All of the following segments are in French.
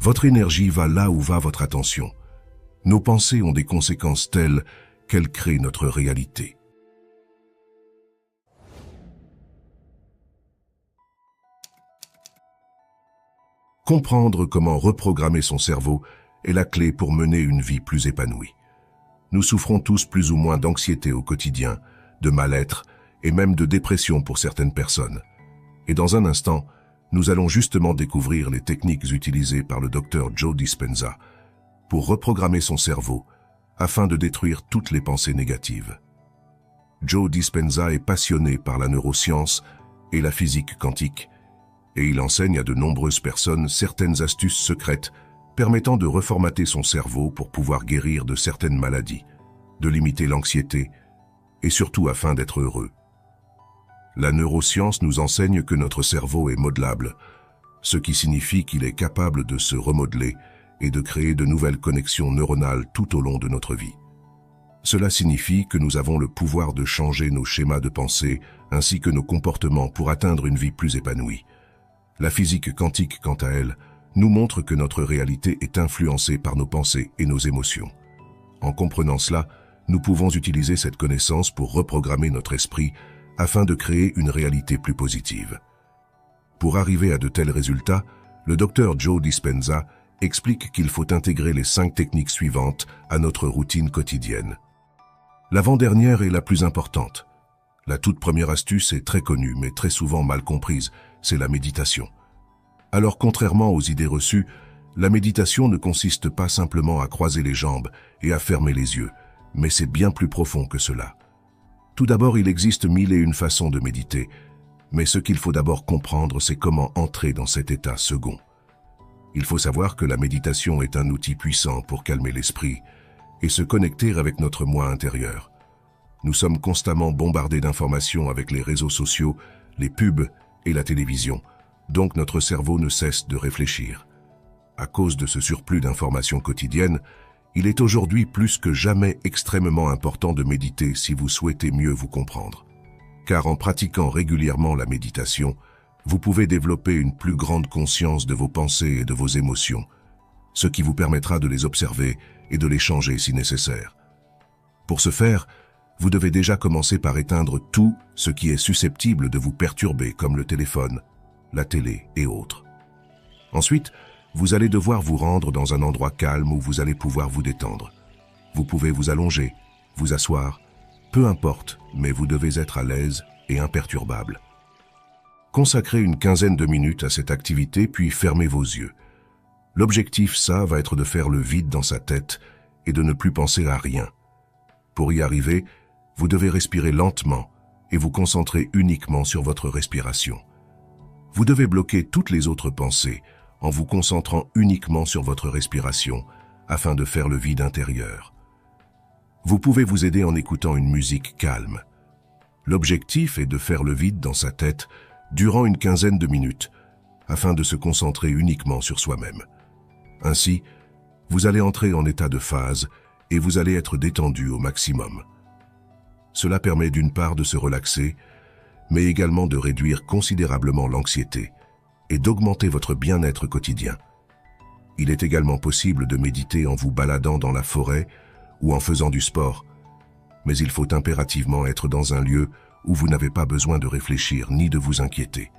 Votre énergie va là où va votre attention. Nos pensées ont des conséquences telles qu'elles créent notre réalité. Comprendre comment reprogrammer son cerveau est la clé pour mener une vie plus épanouie. Nous souffrons tous plus ou moins d'anxiété au quotidien, de mal-être et même de dépression pour certaines personnes. Et dans un instant, nous allons justement découvrir les techniques utilisées par le docteur Joe Dispenza pour reprogrammer son cerveau afin de détruire toutes les pensées négatives. Joe Dispenza est passionné par la neuroscience et la physique quantique, et il enseigne à de nombreuses personnes certaines astuces secrètes permettant de reformater son cerveau pour pouvoir guérir de certaines maladies, de limiter l'anxiété et surtout afin d'être heureux. La neuroscience nous enseigne que notre cerveau est modelable, ce qui signifie qu'il est capable de se remodeler et de créer de nouvelles connexions neuronales tout au long de notre vie. Cela signifie que nous avons le pouvoir de changer nos schémas de pensée ainsi que nos comportements pour atteindre une vie plus épanouie. La physique quantique, quant à elle, nous montre que notre réalité est influencée par nos pensées et nos émotions. En comprenant cela, nous pouvons utiliser cette connaissance pour reprogrammer notre esprit afin de créer une réalité plus positive. Pour arriver à de tels résultats, le docteur Joe Dispenza explique qu'il faut intégrer les 5 techniques suivantes à notre routine quotidienne. L'avant-dernière est la plus importante. La toute première astuce est très connue mais très souvent mal comprise, c'est la méditation. Alors contrairement aux idées reçues, la méditation ne consiste pas simplement à croiser les jambes et à fermer les yeux, mais c'est bien plus profond que cela. Tout d'abord, il existe 1001 façons de méditer, mais ce qu'il faut d'abord comprendre, c'est comment entrer dans cet état second. Il faut savoir que la méditation est un outil puissant pour calmer l'esprit et se connecter avec notre moi intérieur. Nous sommes constamment bombardés d'informations avec les réseaux sociaux, les pubs et la télévision, donc notre cerveau ne cesse de réfléchir. À cause de ce surplus d'informations quotidiennes, il est aujourd'hui plus que jamais extrêmement important de méditer si vous souhaitez mieux vous comprendre. Car en pratiquant régulièrement la méditation, vous pouvez développer une plus grande conscience de vos pensées et de vos émotions, ce qui vous permettra de les observer et de les changer si nécessaire. Pour ce faire, vous devez déjà commencer par éteindre tout ce qui est susceptible de vous perturber, comme le téléphone, la télé et autres. Ensuite, vous allez devoir vous rendre dans un endroit calme où vous allez pouvoir vous détendre. Vous pouvez vous allonger, vous asseoir, peu importe, mais vous devez être à l'aise et imperturbable. Consacrez une quinzaine de minutes à cette activité puis fermez vos yeux. L'objectif, ça, va être de faire le vide dans sa tête et de ne plus penser à rien. Pour y arriver, vous devez respirer lentement et vous concentrer uniquement sur votre respiration. Vous devez bloquer toutes les autres pensées en vous concentrant uniquement sur votre respiration afin de faire le vide intérieur. Vous pouvez vous aider en écoutant une musique calme. L'objectif est de faire le vide dans sa tête durant une quinzaine de minutes afin de se concentrer uniquement sur soi-même. Ainsi, vous allez entrer en état de phase et vous allez être détendu au maximum. Cela permet d'une part de se relaxer, mais également de réduire considérablement l'anxiété et d'augmenter votre bien-être quotidien. Il est également possible de méditer en vous baladant dans la forêt ou en faisant du sport, mais il faut impérativement être dans un lieu où vous n'avez pas besoin de réfléchir ni de vous inquiéter.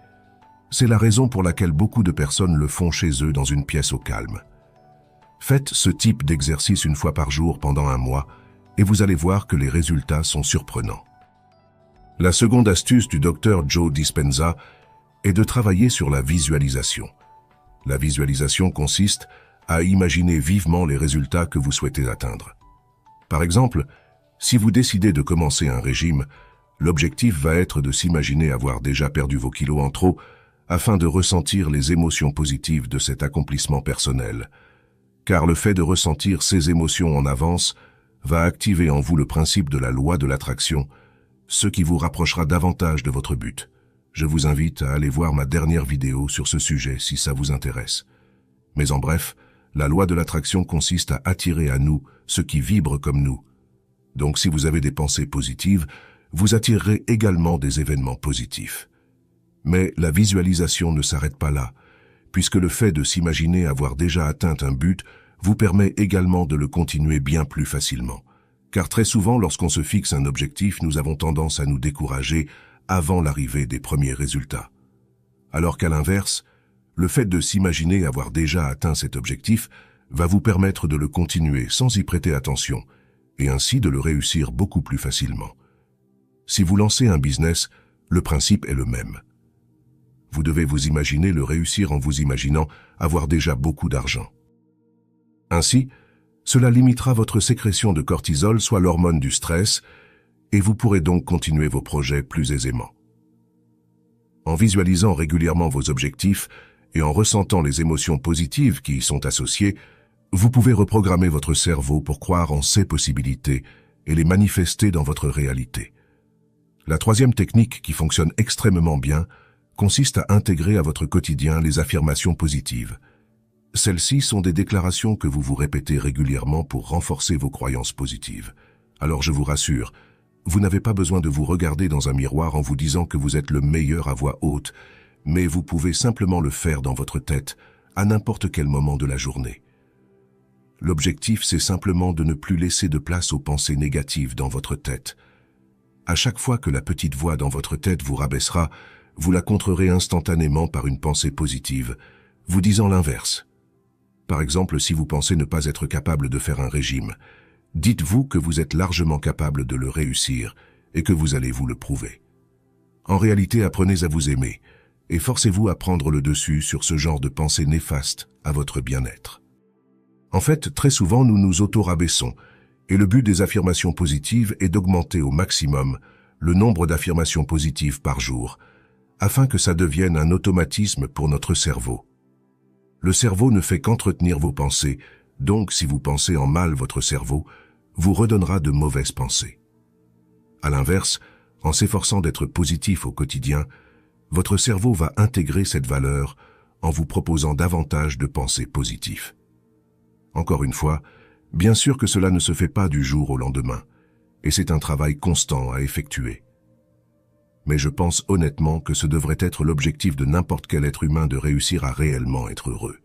C'est la raison pour laquelle beaucoup de personnes le font chez eux dans une pièce au calme. Faites ce type d'exercice une fois par jour pendant un mois et vous allez voir que les résultats sont surprenants. La seconde astuce du docteur Joe Dispenza est de travailler sur la visualisation. La visualisation consiste à imaginer vivement les résultats que vous souhaitez atteindre. Par exemple, si vous décidez de commencer un régime, l'objectif va être de s'imaginer avoir déjà perdu vos kilos en trop afin de ressentir les émotions positives de cet accomplissement personnel. Car le fait de ressentir ces émotions en avance va activer en vous le principe de la loi de l'attraction, ce qui vous rapprochera davantage de votre but. Je vous invite à aller voir ma dernière vidéo sur ce sujet si ça vous intéresse. Mais en bref, la loi de l'attraction consiste à attirer à nous ce qui vibre comme nous. Donc si vous avez des pensées positives, vous attirerez également des événements positifs. Mais la visualisation ne s'arrête pas là, puisque le fait de s'imaginer avoir déjà atteint un but vous permet également de le continuer bien plus facilement. Car très souvent, lorsqu'on se fixe un objectif, nous avons tendance à nous décourager avant l'arrivée des premiers résultats. Alors qu'à l'inverse, le fait de s'imaginer avoir déjà atteint cet objectif va vous permettre de le continuer sans y prêter attention, et ainsi de le réussir beaucoup plus facilement. Si vous lancez un business, le principe est le même. Vous devez vous imaginer le réussir en vous imaginant avoir déjà beaucoup d'argent. Ainsi, cela limitera votre sécrétion de cortisol, soit l'hormone du stress, et vous pourrez donc continuer vos projets plus aisément. En visualisant régulièrement vos objectifs et en ressentant les émotions positives qui y sont associées, vous pouvez reprogrammer votre cerveau pour croire en ces possibilités et les manifester dans votre réalité. La troisième technique qui fonctionne extrêmement bien consiste à intégrer à votre quotidien les affirmations positives. Celles-ci sont des déclarations que vous vous répétez régulièrement pour renforcer vos croyances positives. Alors je vous rassure, vous n'avez pas besoin de vous regarder dans un miroir en vous disant que vous êtes le meilleur à voix haute, mais vous pouvez simplement le faire dans votre tête, à n'importe quel moment de la journée. L'objectif, c'est simplement de ne plus laisser de place aux pensées négatives dans votre tête. À chaque fois que la petite voix dans votre tête vous rabaissera, vous la contrerez instantanément par une pensée positive, vous disant l'inverse. Par exemple, si vous pensez ne pas être capable de faire un régime, dites-vous que vous êtes largement capable de le réussir et que vous allez vous le prouver. En réalité, apprenez à vous aimer et forcez-vous à prendre le dessus sur ce genre de pensée néfaste à votre bien-être. En fait, très souvent, nous nous auto-rabaissons et le but des affirmations positives est d'augmenter au maximum le nombre d'affirmations positives par jour afin que ça devienne un automatisme pour notre cerveau. Le cerveau ne fait qu'entretenir vos pensées, donc si vous pensez en mal, votre cerveau vous redonnera de mauvaises pensées. À l'inverse, en s'efforçant d'être positif au quotidien, votre cerveau va intégrer cette valeur en vous proposant davantage de pensées positives. Encore une fois, bien sûr que cela ne se fait pas du jour au lendemain, et c'est un travail constant à effectuer. Mais je pense honnêtement que ce devrait être l'objectif de n'importe quel être humain de réussir à réellement être heureux.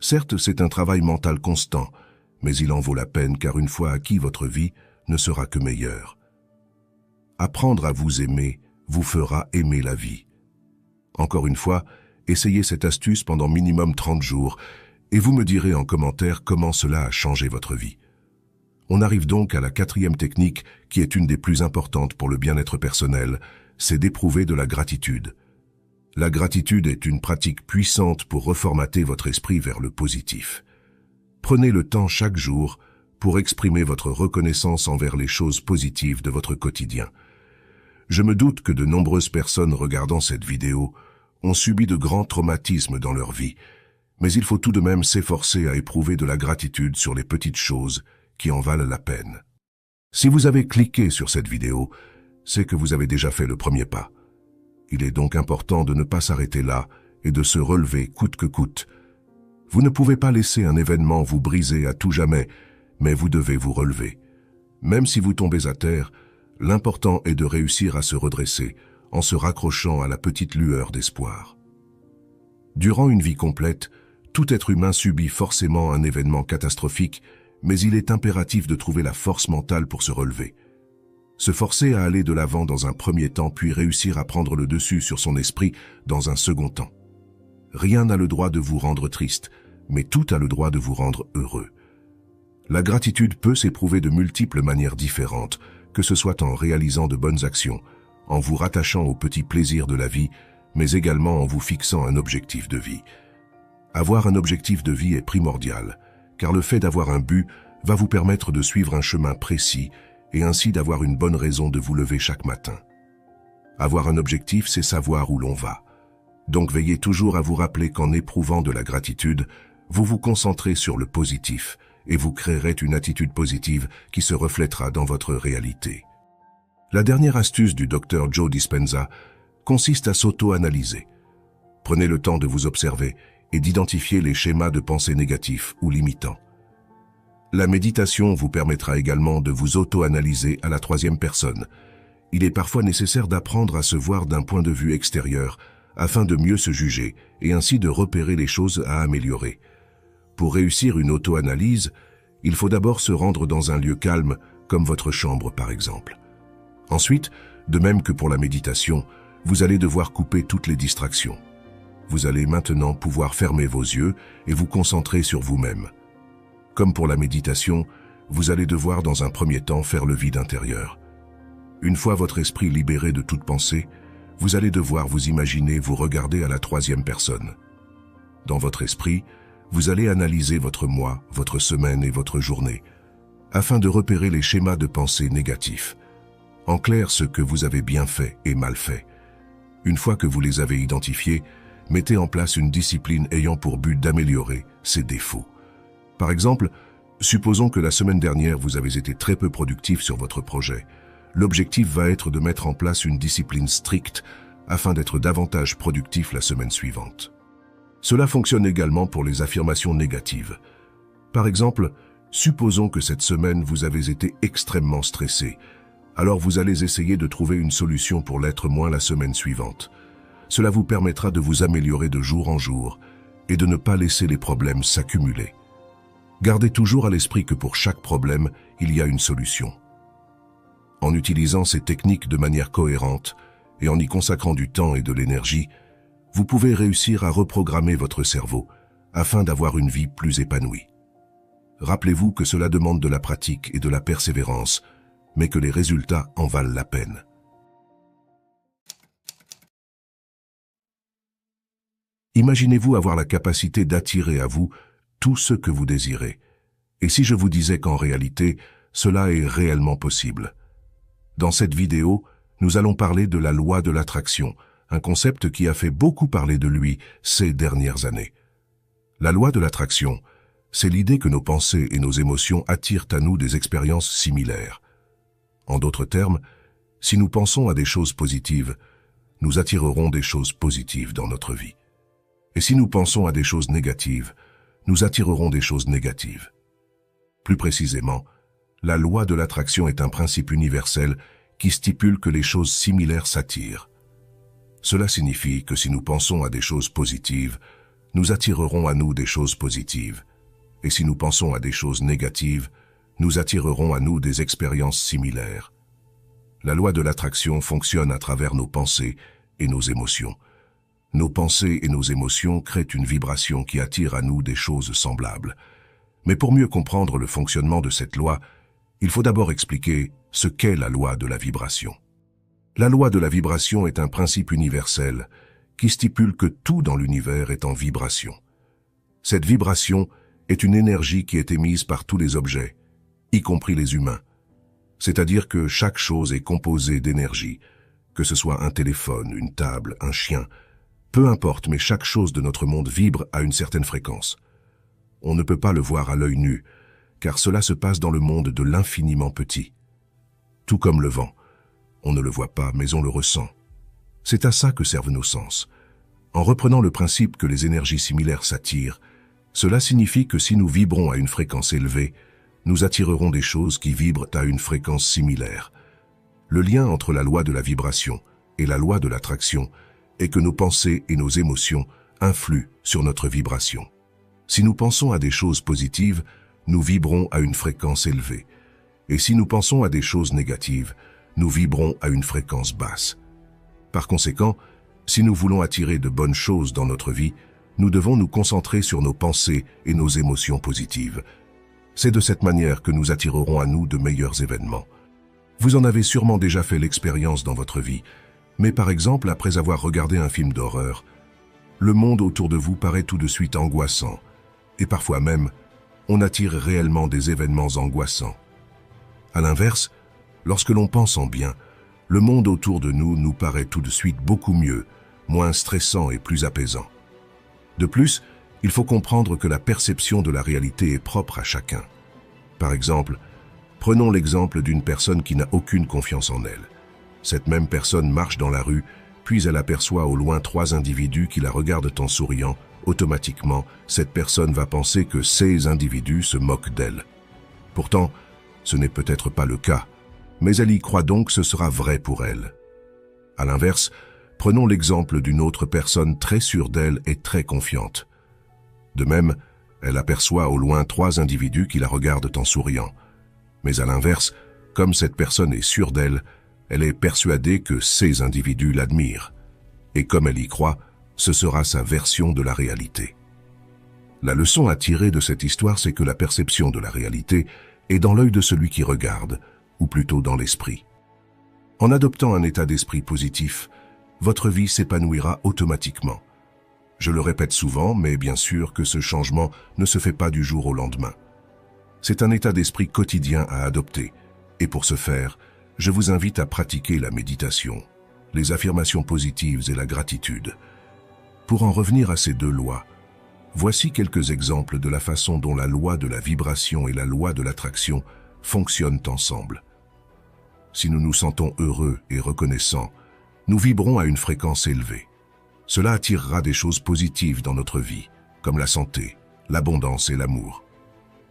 Certes, c'est un travail mental constant, mais il en vaut la peine car une fois acquis, votre vie ne sera que meilleure. Apprendre à vous aimer vous fera aimer la vie. Encore une fois, essayez cette astuce pendant minimum 30 jours et vous me direz en commentaire comment cela a changé votre vie. On arrive donc à la quatrième technique qui est une des plus importantes pour le bien-être personnel, c'est d'éprouver de la gratitude. La gratitude est une pratique puissante pour reformater votre esprit vers le positif. Prenez le temps chaque jour pour exprimer votre reconnaissance envers les choses positives de votre quotidien. Je me doute que de nombreuses personnes regardant cette vidéo ont subi de grands traumatismes dans leur vie, mais il faut tout de même s'efforcer à éprouver de la gratitude sur les petites choses qui en valent la peine. Si vous avez cliqué sur cette vidéo, c'est que vous avez déjà fait le premier pas. Il est donc important de ne pas s'arrêter là et de se relever coûte que coûte. Vous ne pouvez pas laisser un événement vous briser à tout jamais, mais vous devez vous relever. Même si vous tombez à terre, l'important est de réussir à se redresser en se raccrochant à la petite lueur d'espoir. Durant une vie complète, tout être humain subit forcément un événement catastrophique, mais il est impératif de trouver la force mentale pour se relever. Se forcer à aller de l'avant dans un premier temps, puis réussir à prendre le dessus sur son esprit dans un second temps. Rien n'a le droit de vous rendre triste, mais tout a le droit de vous rendre heureux. La gratitude peut s'éprouver de multiples manières différentes, que ce soit en réalisant de bonnes actions, en vous rattachant aux petits plaisirs de la vie, mais également en vous fixant un objectif de vie. Avoir un objectif de vie est primordial, car le fait d'avoir un but va vous permettre de suivre un chemin précis et ainsi d'avoir une bonne raison de vous lever chaque matin. Avoir un objectif, c'est savoir où l'on va. Donc veillez toujours à vous rappeler qu'en éprouvant de la gratitude, vous vous concentrez sur le positif et vous créerez une attitude positive qui se reflètera dans votre réalité. La dernière astuce du Dr Joe Dispenza consiste à s'auto-analyser. Prenez le temps de vous observer et d'identifier les schémas de pensée négatifs ou limitants. La méditation vous permettra également de vous auto-analyser à la troisième personne. Il est parfois nécessaire d'apprendre à se voir d'un point de vue extérieur afin de mieux se juger et ainsi de repérer les choses à améliorer. Pour réussir une auto-analyse, il faut d'abord se rendre dans un lieu calme, comme votre chambre par exemple. Ensuite, de même que pour la méditation, vous allez devoir couper toutes les distractions. Vous allez maintenant pouvoir fermer vos yeux et vous concentrer sur vous-même. Comme pour la méditation, vous allez devoir dans un premier temps faire le vide intérieur. Une fois votre esprit libéré de toute pensée, vous allez devoir vous imaginer vous regarder à la troisième personne. Dans votre esprit, vous allez analyser votre mois, votre semaine et votre journée, afin de repérer les schémas de pensée négatifs. En clair, ce que vous avez bien fait et mal fait. Une fois que vous les avez identifiés, mettez en place une discipline ayant pour but d'améliorer ces défauts. Par exemple, supposons que la semaine dernière vous avez été très peu productif sur votre projet. L'objectif va être de mettre en place une discipline stricte afin d'être davantage productif la semaine suivante. Cela fonctionne également pour les affirmations négatives. Par exemple, supposons que cette semaine vous avez été extrêmement stressé. Alors vous allez essayer de trouver une solution pour l'être moins la semaine suivante. Cela vous permettra de vous améliorer de jour en jour et de ne pas laisser les problèmes s'accumuler. Gardez toujours à l'esprit que pour chaque problème, il y a une solution. En utilisant ces techniques de manière cohérente et en y consacrant du temps et de l'énergie, vous pouvez réussir à reprogrammer votre cerveau afin d'avoir une vie plus épanouie. Rappelez-vous que cela demande de la pratique et de la persévérance, mais que les résultats en valent la peine. Imaginez-vous avoir la capacité d'attirer à vous tout ce que vous désirez. Et si je vous disais qu'en réalité, cela est réellement possible? Dans cette vidéo, nous allons parler de la loi de l'attraction, un concept qui a fait beaucoup parler de lui ces dernières années. La loi de l'attraction, c'est l'idée que nos pensées et nos émotions attirent à nous des expériences similaires. En d'autres termes, si nous pensons à des choses positives, nous attirerons des choses positives dans notre vie. Et si nous pensons à des choses négatives, nous attirerons des choses négatives. Plus précisément, la loi de l'attraction est un principe universel qui stipule que les choses similaires s'attirent. Cela signifie que si nous pensons à des choses positives, nous attirerons à nous des choses positives. Et si nous pensons à des choses négatives, nous attirerons à nous des expériences similaires. La loi de l'attraction fonctionne à travers nos pensées et nos émotions. Nos pensées et nos émotions créent une vibration qui attire à nous des choses semblables. Mais pour mieux comprendre le fonctionnement de cette loi, il faut d'abord expliquer ce qu'est la loi de la vibration. La loi de la vibration est un principe universel qui stipule que tout dans l'univers est en vibration. Cette vibration est une énergie qui est émise par tous les objets, y compris les humains. C'est-à-dire que chaque chose est composée d'énergie, que ce soit un téléphone, une table, un chien, peu importe, mais chaque chose de notre monde vibre à une certaine fréquence. On ne peut pas le voir à l'œil nu, car cela se passe dans le monde de l'infiniment petit. Tout comme le vent, on ne le voit pas, mais on le ressent. C'est à ça que servent nos sens. En reprenant le principe que les énergies similaires s'attirent, cela signifie que si nous vibrons à une fréquence élevée, nous attirerons des choses qui vibrent à une fréquence similaire. Le lien entre la loi de la vibration et la loi de l'attraction est que nos pensées et nos émotions influent sur notre vibration. Si nous pensons à des choses positives, nous vibrons à une fréquence élevée. Et si nous pensons à des choses négatives, nous vibrons à une fréquence basse. Par conséquent, si nous voulons attirer de bonnes choses dans notre vie, nous devons nous concentrer sur nos pensées et nos émotions positives. C'est de cette manière que nous attirerons à nous de meilleurs événements. Vous en avez sûrement déjà fait l'expérience dans votre vie, mais par exemple, après avoir regardé un film d'horreur, le monde autour de vous paraît tout de suite angoissant, et parfois même, on attire réellement des événements angoissants. À l'inverse, lorsque l'on pense en bien, le monde autour de nous nous paraît tout de suite beaucoup mieux, moins stressant et plus apaisant. De plus, il faut comprendre que la perception de la réalité est propre à chacun. Par exemple, prenons l'exemple d'une personne qui n'a aucune confiance en elle. Cette même personne marche dans la rue, puis elle aperçoit au loin 3 individus qui la regardent en souriant. Automatiquement, cette personne va penser que ces individus se moquent d'elle. Pourtant, ce n'est peut-être pas le cas, mais elle y croit donc que ce sera vrai pour elle. À l'inverse, Prenons l'exemple d'une autre personne très sûre d'elle et très confiante. De même, elle aperçoit au loin 3 individus qui la regardent en souriant. Mais à l'inverse, comme cette personne est sûre d'elle, elle est persuadée que ces individus l'admirent. Et comme elle y croit, ce sera sa version de la réalité. La leçon à tirer de cette histoire, c'est que la perception de la réalité est dans l'œil de celui qui regarde, ou plutôt dans l'esprit. En adoptant un état d'esprit positif, votre vie s'épanouira automatiquement. Je le répète souvent, mais bien sûr que ce changement ne se fait pas du jour au lendemain. C'est un état d'esprit quotidien à adopter, et pour ce faire, je vous invite à pratiquer la méditation, les affirmations positives et la gratitude. Pour en revenir à ces 2 lois, voici quelques exemples de la façon dont la loi de la vibration et la loi de l'attraction fonctionnent ensemble. Si nous nous sentons heureux et reconnaissants, nous vibrons à une fréquence élevée. Cela attirera des choses positives dans notre vie, comme la santé, l'abondance et l'amour.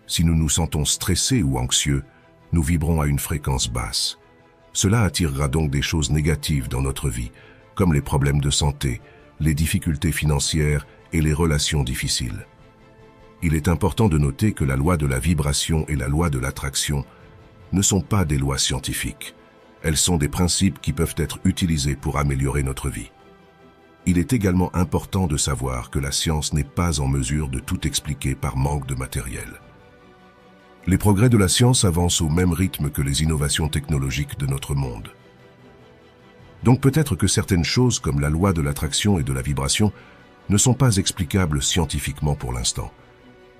Si nous nous sentons stressés ou anxieux, nous vibrons à une fréquence basse. Cela attirera donc des choses négatives dans notre vie, comme les problèmes de santé, les difficultés financières et les relations difficiles. Il est important de noter que la loi de la vibration et la loi de l'attraction ne sont pas des lois scientifiques. Elles sont des principes qui peuvent être utilisés pour améliorer notre vie. Il est également important de savoir que la science n'est pas en mesure de tout expliquer par manque de matériel. Les progrès de la science avancent au même rythme que les innovations technologiques de notre monde. Donc peut-être que certaines choses comme la loi de l'attraction et de la vibration ne sont pas explicables scientifiquement pour l'instant,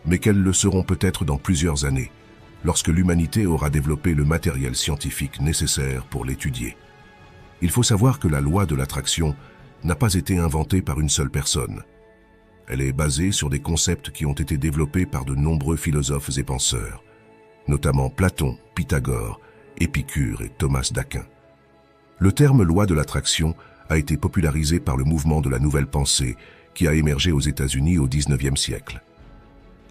mais qu'elles le seront peut-être dans plusieurs années, lorsque l'humanité aura développé le matériel scientifique nécessaire pour l'étudier. Il faut savoir que la loi de l'attraction n'a pas été inventée par une seule personne. Elle est basée sur des concepts qui ont été développés par de nombreux philosophes et penseurs, notamment Platon, Pythagore, Épicure et Thomas d'Aquin. Le terme loi de l'attraction a été popularisé par le mouvement de la nouvelle pensée qui a émergé aux États-Unis au XIXe siècle.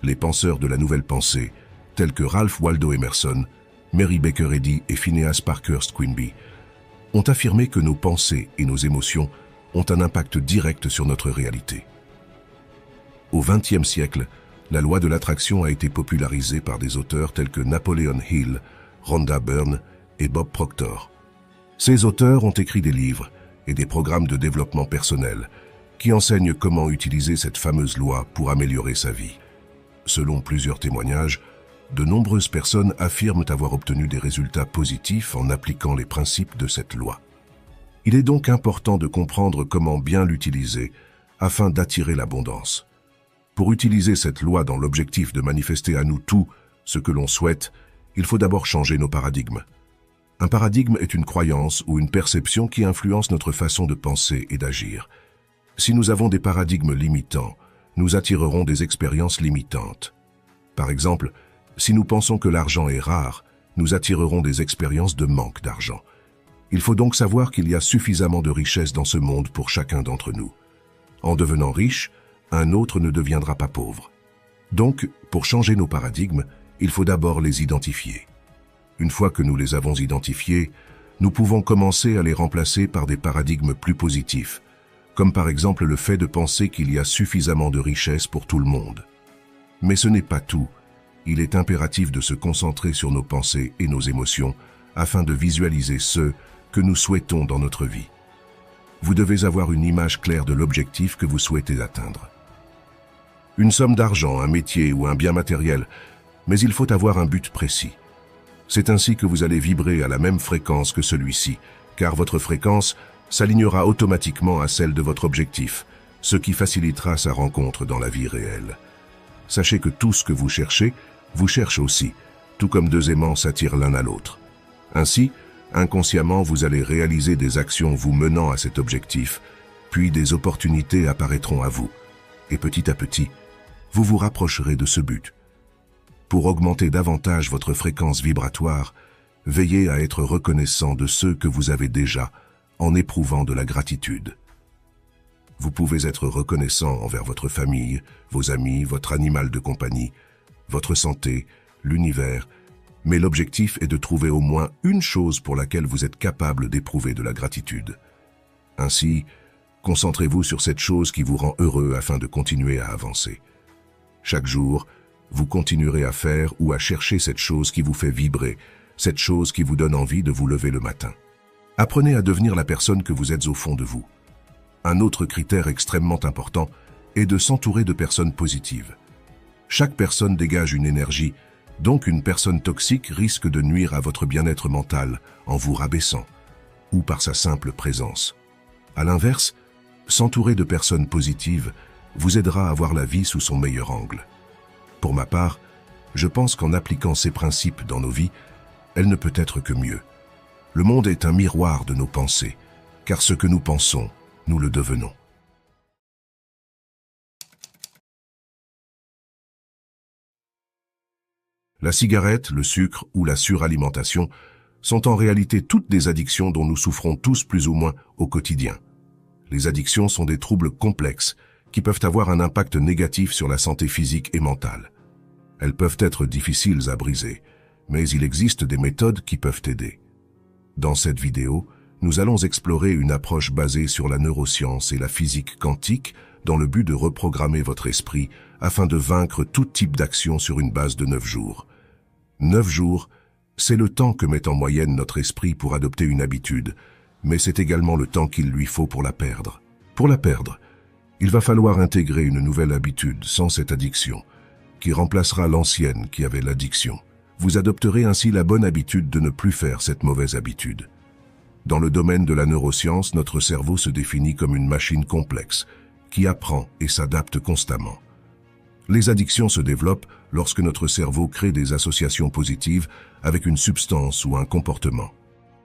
Les penseurs de la nouvelle pensée, tels que Ralph Waldo Emerson, Mary Baker Eddy et Phineas Parkhurst Quimby, ont affirmé que nos pensées et nos émotions ont un impact direct sur notre réalité. Au XXe siècle, la loi de l'attraction a été popularisée par des auteurs tels que Napoleon Hill, Rhonda Byrne et Bob Proctor. Ces auteurs ont écrit des livres et des programmes de développement personnel qui enseignent comment utiliser cette fameuse loi pour améliorer sa vie. Selon plusieurs témoignages, de nombreuses personnes affirment avoir obtenu des résultats positifs en appliquant les principes de cette loi. Il est donc important de comprendre comment bien l'utiliser afin d'attirer l'abondance. Pour utiliser cette loi dans l'objectif de manifester à nous tout ce que l'on souhaite, il faut d'abord changer nos paradigmes. Un paradigme est une croyance ou une perception qui influence notre façon de penser et d'agir. Si nous avons des paradigmes limitants, nous attirerons des expériences limitantes. Par exemple, si nous pensons que l'argent est rare, nous attirerons des expériences de manque d'argent. Il faut donc savoir qu'il y a suffisamment de richesse dans ce monde pour chacun d'entre nous. En devenant riche, un autre ne deviendra pas pauvre. Donc, pour changer nos paradigmes, il faut d'abord les identifier. Une fois que nous les avons identifiés, nous pouvons commencer à les remplacer par des paradigmes plus positifs, comme par exemple le fait de penser qu'il y a suffisamment de richesse pour tout le monde. Mais ce n'est pas tout. Il est impératif de se concentrer sur nos pensées et nos émotions afin de visualiser ce que nous souhaitons dans notre vie. Vous devez avoir une image claire de l'objectif que vous souhaitez atteindre. Une somme d'argent, un métier ou un bien matériel, mais il faut avoir un but précis. C'est ainsi que vous allez vibrer à la même fréquence que celui-ci, car votre fréquence s'alignera automatiquement à celle de votre objectif, ce qui facilitera sa rencontre dans la vie réelle. Sachez que tout ce que vous cherche aussi, tout comme 2 aimants s'attirent l'un à l'autre. Ainsi, inconsciemment, vous allez réaliser des actions vous menant à cet objectif, puis des opportunités apparaîtront à vous. Et petit à petit, vous vous rapprocherez de ce but. Pour augmenter davantage votre fréquence vibratoire, veillez à être reconnaissant de ce que vous avez déjà en éprouvant de la gratitude. Vous pouvez être reconnaissant envers votre famille, vos amis, votre animal de compagnie, votre santé, l'univers, mais l'objectif est de trouver au moins une chose pour laquelle vous êtes capable d'éprouver de la gratitude. Ainsi, Concentrez-vous sur cette chose qui vous rend heureux afin de continuer à avancer. Chaque jour, vous continuerez à faire ou à chercher cette chose qui vous fait vibrer, cette chose qui vous donne envie de vous lever le matin. Apprenez à devenir la personne que vous êtes au fond de vous. Un autre critère extrêmement important est de s'entourer de personnes positives. Chaque personne dégage une énergie, donc une personne toxique risque de nuire à votre bien-être mental en vous rabaissant ou par sa simple présence. À l'inverse, s'entourer de personnes positives vous aidera à voir la vie sous son meilleur angle. Pour ma part, je pense qu'en appliquant ces principes dans nos vies, elle ne peut être que mieux. Le monde est un miroir de nos pensées, car ce que nous pensons, nous le devenons. La cigarette, le sucre ou la suralimentation sont en réalité toutes des addictions dont nous souffrons tous plus ou moins au quotidien. Les addictions sont des troubles complexes qui peuvent avoir un impact négatif sur la santé physique et mentale. Elles peuvent être difficiles à briser, mais il existe des méthodes qui peuvent aider. Dans cette vidéo, nous allons explorer une approche basée sur la neuroscience et la physique quantique dans le but de reprogrammer votre esprit afin de vaincre tout type d'action sur une base de 9 jours. 9 jours, c'est le temps que met en moyenne notre esprit pour adopter une habitude, mais c'est également le temps qu'il lui faut pour la perdre. Pour la perdre, il va falloir intégrer une nouvelle habitude sans cette addiction, qui remplacera l'ancienne qui avait l'addiction. Vous adopterez ainsi la bonne habitude de ne plus faire cette mauvaise habitude. Dans le domaine de la neuroscience, notre cerveau se définit comme une machine complexe, qui apprend et s'adapte constamment. Les addictions se développent lorsque notre cerveau crée des associations positives avec une substance ou un comportement.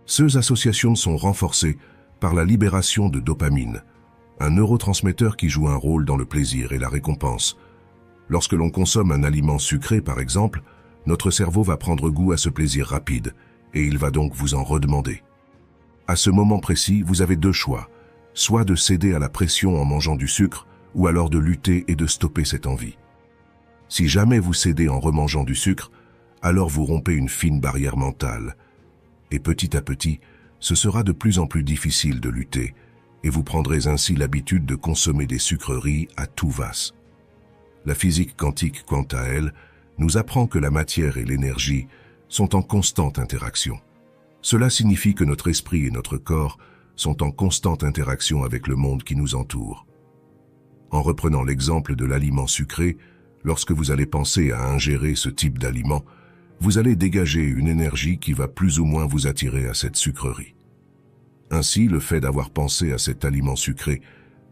Ces associations sont renforcées par la libération de dopamine, un neurotransmetteur qui joue un rôle dans le plaisir et la récompense. Lorsque l'on consomme un aliment sucré, par exemple, notre cerveau va prendre goût à ce plaisir rapide et il va donc vous en redemander. À ce moment précis, vous avez 2 choix, soit de céder à la pression en mangeant du sucre ou alors de lutter et de stopper cette envie. Si jamais vous cédez en remangeant du sucre, alors vous rompez une fine barrière mentale. Et petit à petit, ce sera de plus en plus difficile de lutter, et vous prendrez ainsi l'habitude de consommer des sucreries à tout va. La physique quantique, quant à elle, nous apprend que la matière et l'énergie sont en constante interaction. Cela signifie que notre esprit et notre corps sont en constante interaction avec le monde qui nous entoure. En reprenant l'exemple de l'aliment sucré, lorsque vous allez penser à ingérer ce type d'aliment, vous allez dégager une énergie qui va plus ou moins vous attirer à cette sucrerie. Ainsi, le fait d'avoir pensé à cet aliment sucré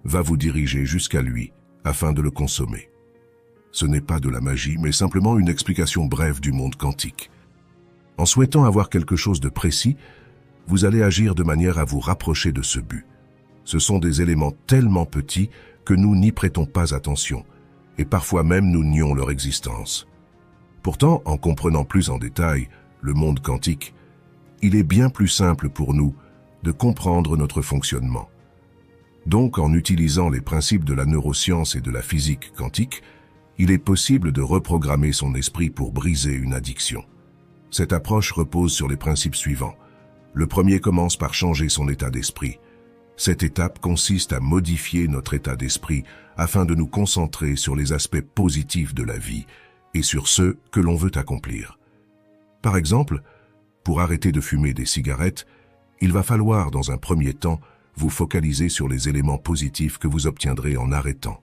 va vous diriger jusqu'à lui afin de le consommer. Ce n'est pas de la magie, mais simplement une explication brève du monde quantique. En souhaitant avoir quelque chose de précis, vous allez agir de manière à vous rapprocher de ce but. Ce sont des éléments tellement petits que nous n'y prêtons pas attention, et parfois même nous nions leur existence. Pourtant, en comprenant plus en détail le monde quantique, il est bien plus simple pour nous de comprendre notre fonctionnement. Donc, en utilisant les principes de la neuroscience et de la physique quantique, il est possible de reprogrammer son esprit pour briser une addiction. Cette approche repose sur les principes suivants. Le premier commence par changer son état d'esprit. Cette étape consiste à modifier notre état d'esprit afin de nous concentrer sur les aspects positifs de la vie et sur ceux que l'on veut accomplir. Par exemple, pour arrêter de fumer des cigarettes, il va falloir dans un premier temps vous focaliser sur les éléments positifs que vous obtiendrez en arrêtant.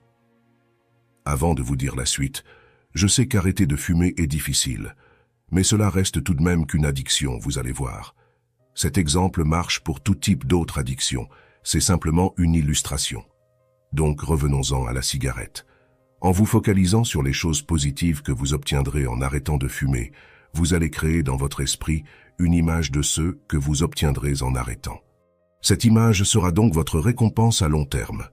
Avant de vous dire la suite, je sais qu'arrêter de fumer est difficile, mais cela reste tout de même qu'une addiction, vous allez voir. Cet exemple marche pour tout type d'autres addictions, c'est simplement une illustration. Donc revenons-en à la cigarette. En vous focalisant sur les choses positives que vous obtiendrez en arrêtant de fumer, vous allez créer dans votre esprit une image de ceux que vous obtiendrez en arrêtant. Cette image sera donc votre récompense à long terme.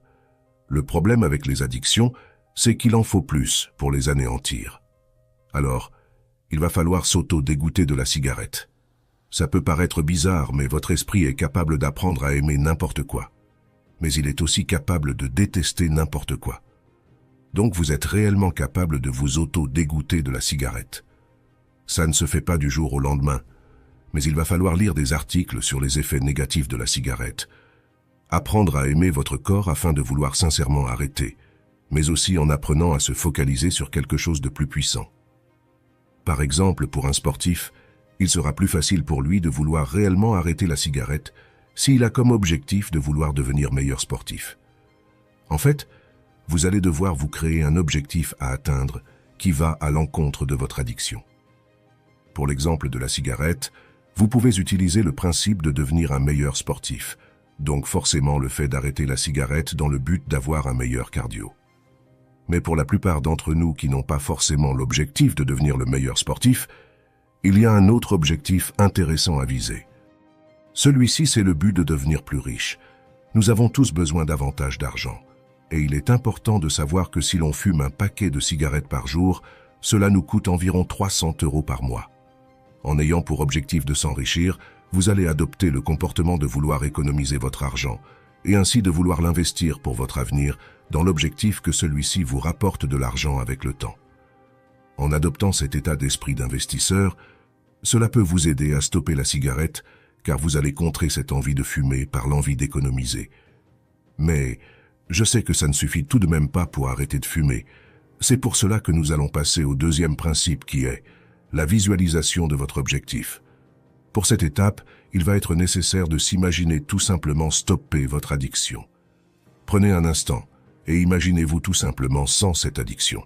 Le problème avec les addictions, c'est qu'il en faut plus pour les anéantir. Alors, il va falloir s'auto-dégoûter de la cigarette. Ça peut paraître bizarre, mais votre esprit est capable d'apprendre à aimer n'importe quoi. Mais il est aussi capable de détester n'importe quoi. Donc vous êtes réellement capable de vous auto-dégoûter de la cigarette. Ça ne se fait pas du jour au lendemain, mais il va falloir lire des articles sur les effets négatifs de la cigarette. apprendre à aimer votre corps afin de vouloir sincèrement arrêter, mais aussi en apprenant à se focaliser sur quelque chose de plus puissant. Par exemple, pour un sportif, il sera plus facile pour lui de vouloir réellement arrêter la cigarette s'il a comme objectif de vouloir devenir meilleur sportif. En fait, vous allez devoir vous créer un objectif à atteindre qui va à l'encontre de votre addiction. Pour l'exemple de la cigarette, vous pouvez utiliser le principe de devenir un meilleur sportif, donc forcément le fait d'arrêter la cigarette dans le but d'avoir un meilleur cardio. Mais pour la plupart d'entre nous qui n'ont pas forcément l'objectif de devenir le meilleur sportif, il y a un autre objectif intéressant à viser. Celui-ci, c'est le but de devenir plus riche. Nous avons tous besoin davantage d'argent. Et il est important de savoir que si l'on fume un paquet de cigarettes par jour, cela nous coûte environ 300 € par mois. En ayant pour objectif de s'enrichir, vous allez adopter le comportement de vouloir économiser votre argent et ainsi de vouloir l'investir pour votre avenir dans l'objectif que celui-ci vous rapporte de l'argent avec le temps. En adoptant cet état d'esprit d'investisseur, cela peut vous aider à stopper la cigarette car vous allez contrer cette envie de fumer par l'envie d'économiser. Mais je sais que ça ne suffit tout de même pas pour arrêter de fumer. C'est pour cela que nous allons passer au deuxième principe qui est la visualisation de votre objectif. Pour cette étape, il va être nécessaire de s'imaginer tout simplement stopper votre addiction. Prenez un instant et imaginez-vous tout simplement sans cette addiction.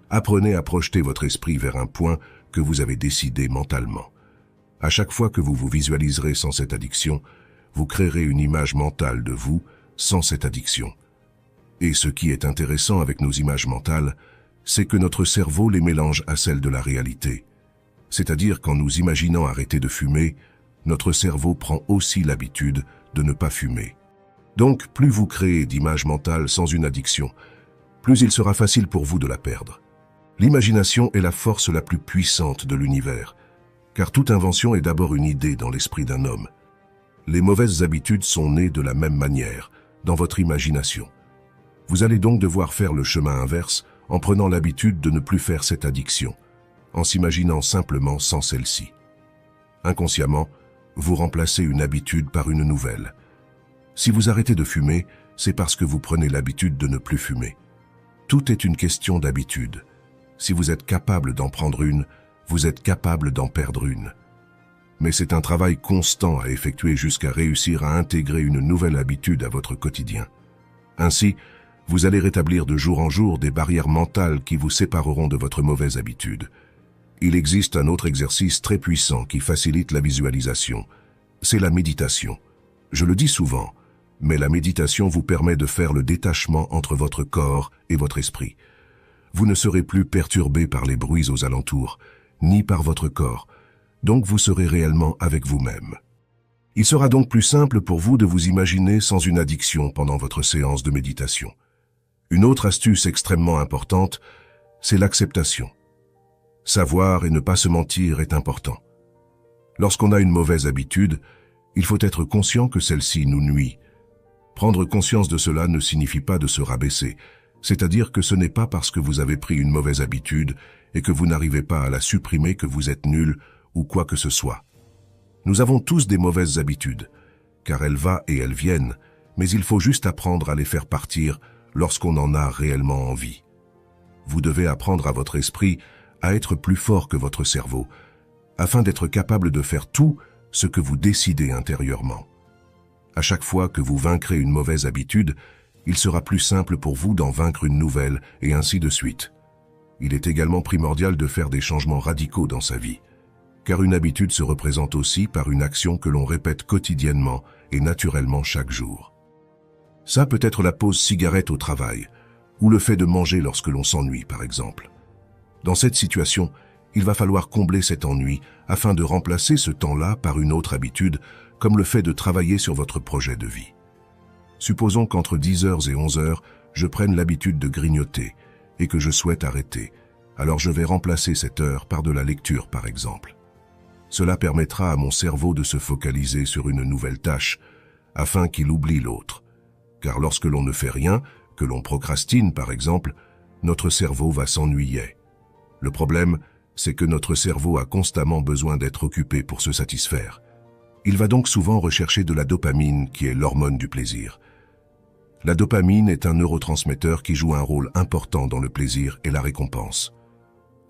Apprenez à projeter votre esprit vers un point que vous avez décidé mentalement. À chaque fois que vous vous visualiserez sans cette addiction, vous créerez une image mentale de vous sans cette addiction. Et ce qui est intéressant avec nos images mentales, c'est que notre cerveau les mélange à celles de la réalité. C'est-à-dire qu'en nous imaginant arrêter de fumer, notre cerveau prend aussi l'habitude de ne pas fumer. Donc, plus vous créez d'images mentales sans une addiction, plus il sera facile pour vous de la perdre. L'imagination est la force la plus puissante de l'univers, car toute invention est d'abord une idée dans l'esprit d'un homme. Les mauvaises habitudes sont nées de la même manière, dans votre imagination. Vous allez donc devoir faire le chemin inverse en prenant l'habitude de ne plus faire cette addiction, en s'imaginant simplement sans celle-ci. Inconsciemment, vous remplacez une habitude par une nouvelle. Si vous arrêtez de fumer, c'est parce que vous prenez l'habitude de ne plus fumer. Tout est une question d'habitude. Si vous êtes capable d'en prendre une, vous êtes capable d'en perdre une. Mais c'est un travail constant à effectuer jusqu'à réussir à intégrer une nouvelle habitude à votre quotidien. Ainsi, vous allez rétablir de jour en jour des barrières mentales qui vous sépareront de votre mauvaise habitude. Il existe un autre exercice très puissant qui facilite la visualisation. C'est la méditation. Je le dis souvent, mais la méditation vous permet de faire le détachement entre votre corps et votre esprit. Vous ne serez plus perturbé par les bruits aux alentours, ni par votre corps, donc vous serez réellement avec vous-même. Il sera donc plus simple pour vous de vous imaginer sans une addiction pendant votre séance de méditation. Une autre astuce extrêmement importante, c'est l'acceptation. Savoir et ne pas se mentir est important. Lorsqu'on a une mauvaise habitude, il faut être conscient que celle-ci nous nuit. Prendre conscience de cela ne signifie pas de se rabaisser, c'est-à-dire que ce n'est pas parce que vous avez pris une mauvaise habitude et que vous n'arrivez pas à la supprimer que vous êtes nul ou quoi que ce soit. Nous avons tous des mauvaises habitudes, car elles vont et elles viennent, mais il faut juste apprendre à les faire partir lorsqu'on en a réellement envie. Vous devez apprendre à votre esprit à être plus fort que votre cerveau, afin d'être capable de faire tout ce que vous décidez intérieurement. À chaque fois que vous vaincrez une mauvaise habitude, il sera plus simple pour vous d'en vaincre une nouvelle, et ainsi de suite. Il est également primordial de faire des changements radicaux dans sa vie, car une habitude se représente aussi par une action que l'on répète quotidiennement et naturellement chaque jour. Ça peut être la pause cigarette au travail, ou le fait de manger lorsque l'on s'ennuie, par exemple. Dans cette situation, il va falloir combler cet ennui afin de remplacer ce temps-là par une autre habitude, comme le fait de travailler sur votre projet de vie. Supposons qu'entre 10h et 11h, je prenne l'habitude de grignoter et que je souhaite arrêter. Alors je vais remplacer cette heure par de la lecture, par exemple. Cela permettra à mon cerveau de se focaliser sur une nouvelle tâche, afin qu'il oublie l'autre. Car lorsque l'on ne fait rien, que l'on procrastine par exemple, notre cerveau va s'ennuyer. Le problème, c'est que notre cerveau a constamment besoin d'être occupé pour se satisfaire. Il va donc souvent rechercher de la dopamine, qui est l'hormone du plaisir. La dopamine est un neurotransmetteur qui joue un rôle important dans le plaisir et la récompense.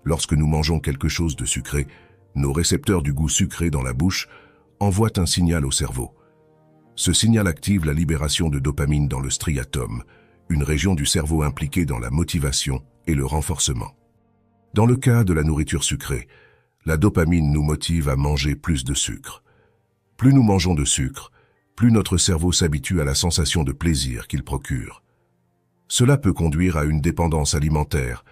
Lorsque nous mangeons quelque chose de sucré, nos récepteurs du goût sucré dans la bouche envoient un signal au cerveau. Ce signal active la libération de dopamine dans le striatum, une région du cerveau impliquée dans la motivation et le renforcement. Dans le cas de la nourriture sucrée, la dopamine nous motive à manger plus de sucre. Plus nous mangeons de sucre, plus notre cerveau s'habitue à la sensation de plaisir qu'il procure. Cela peut conduire à une dépendance alimentaire,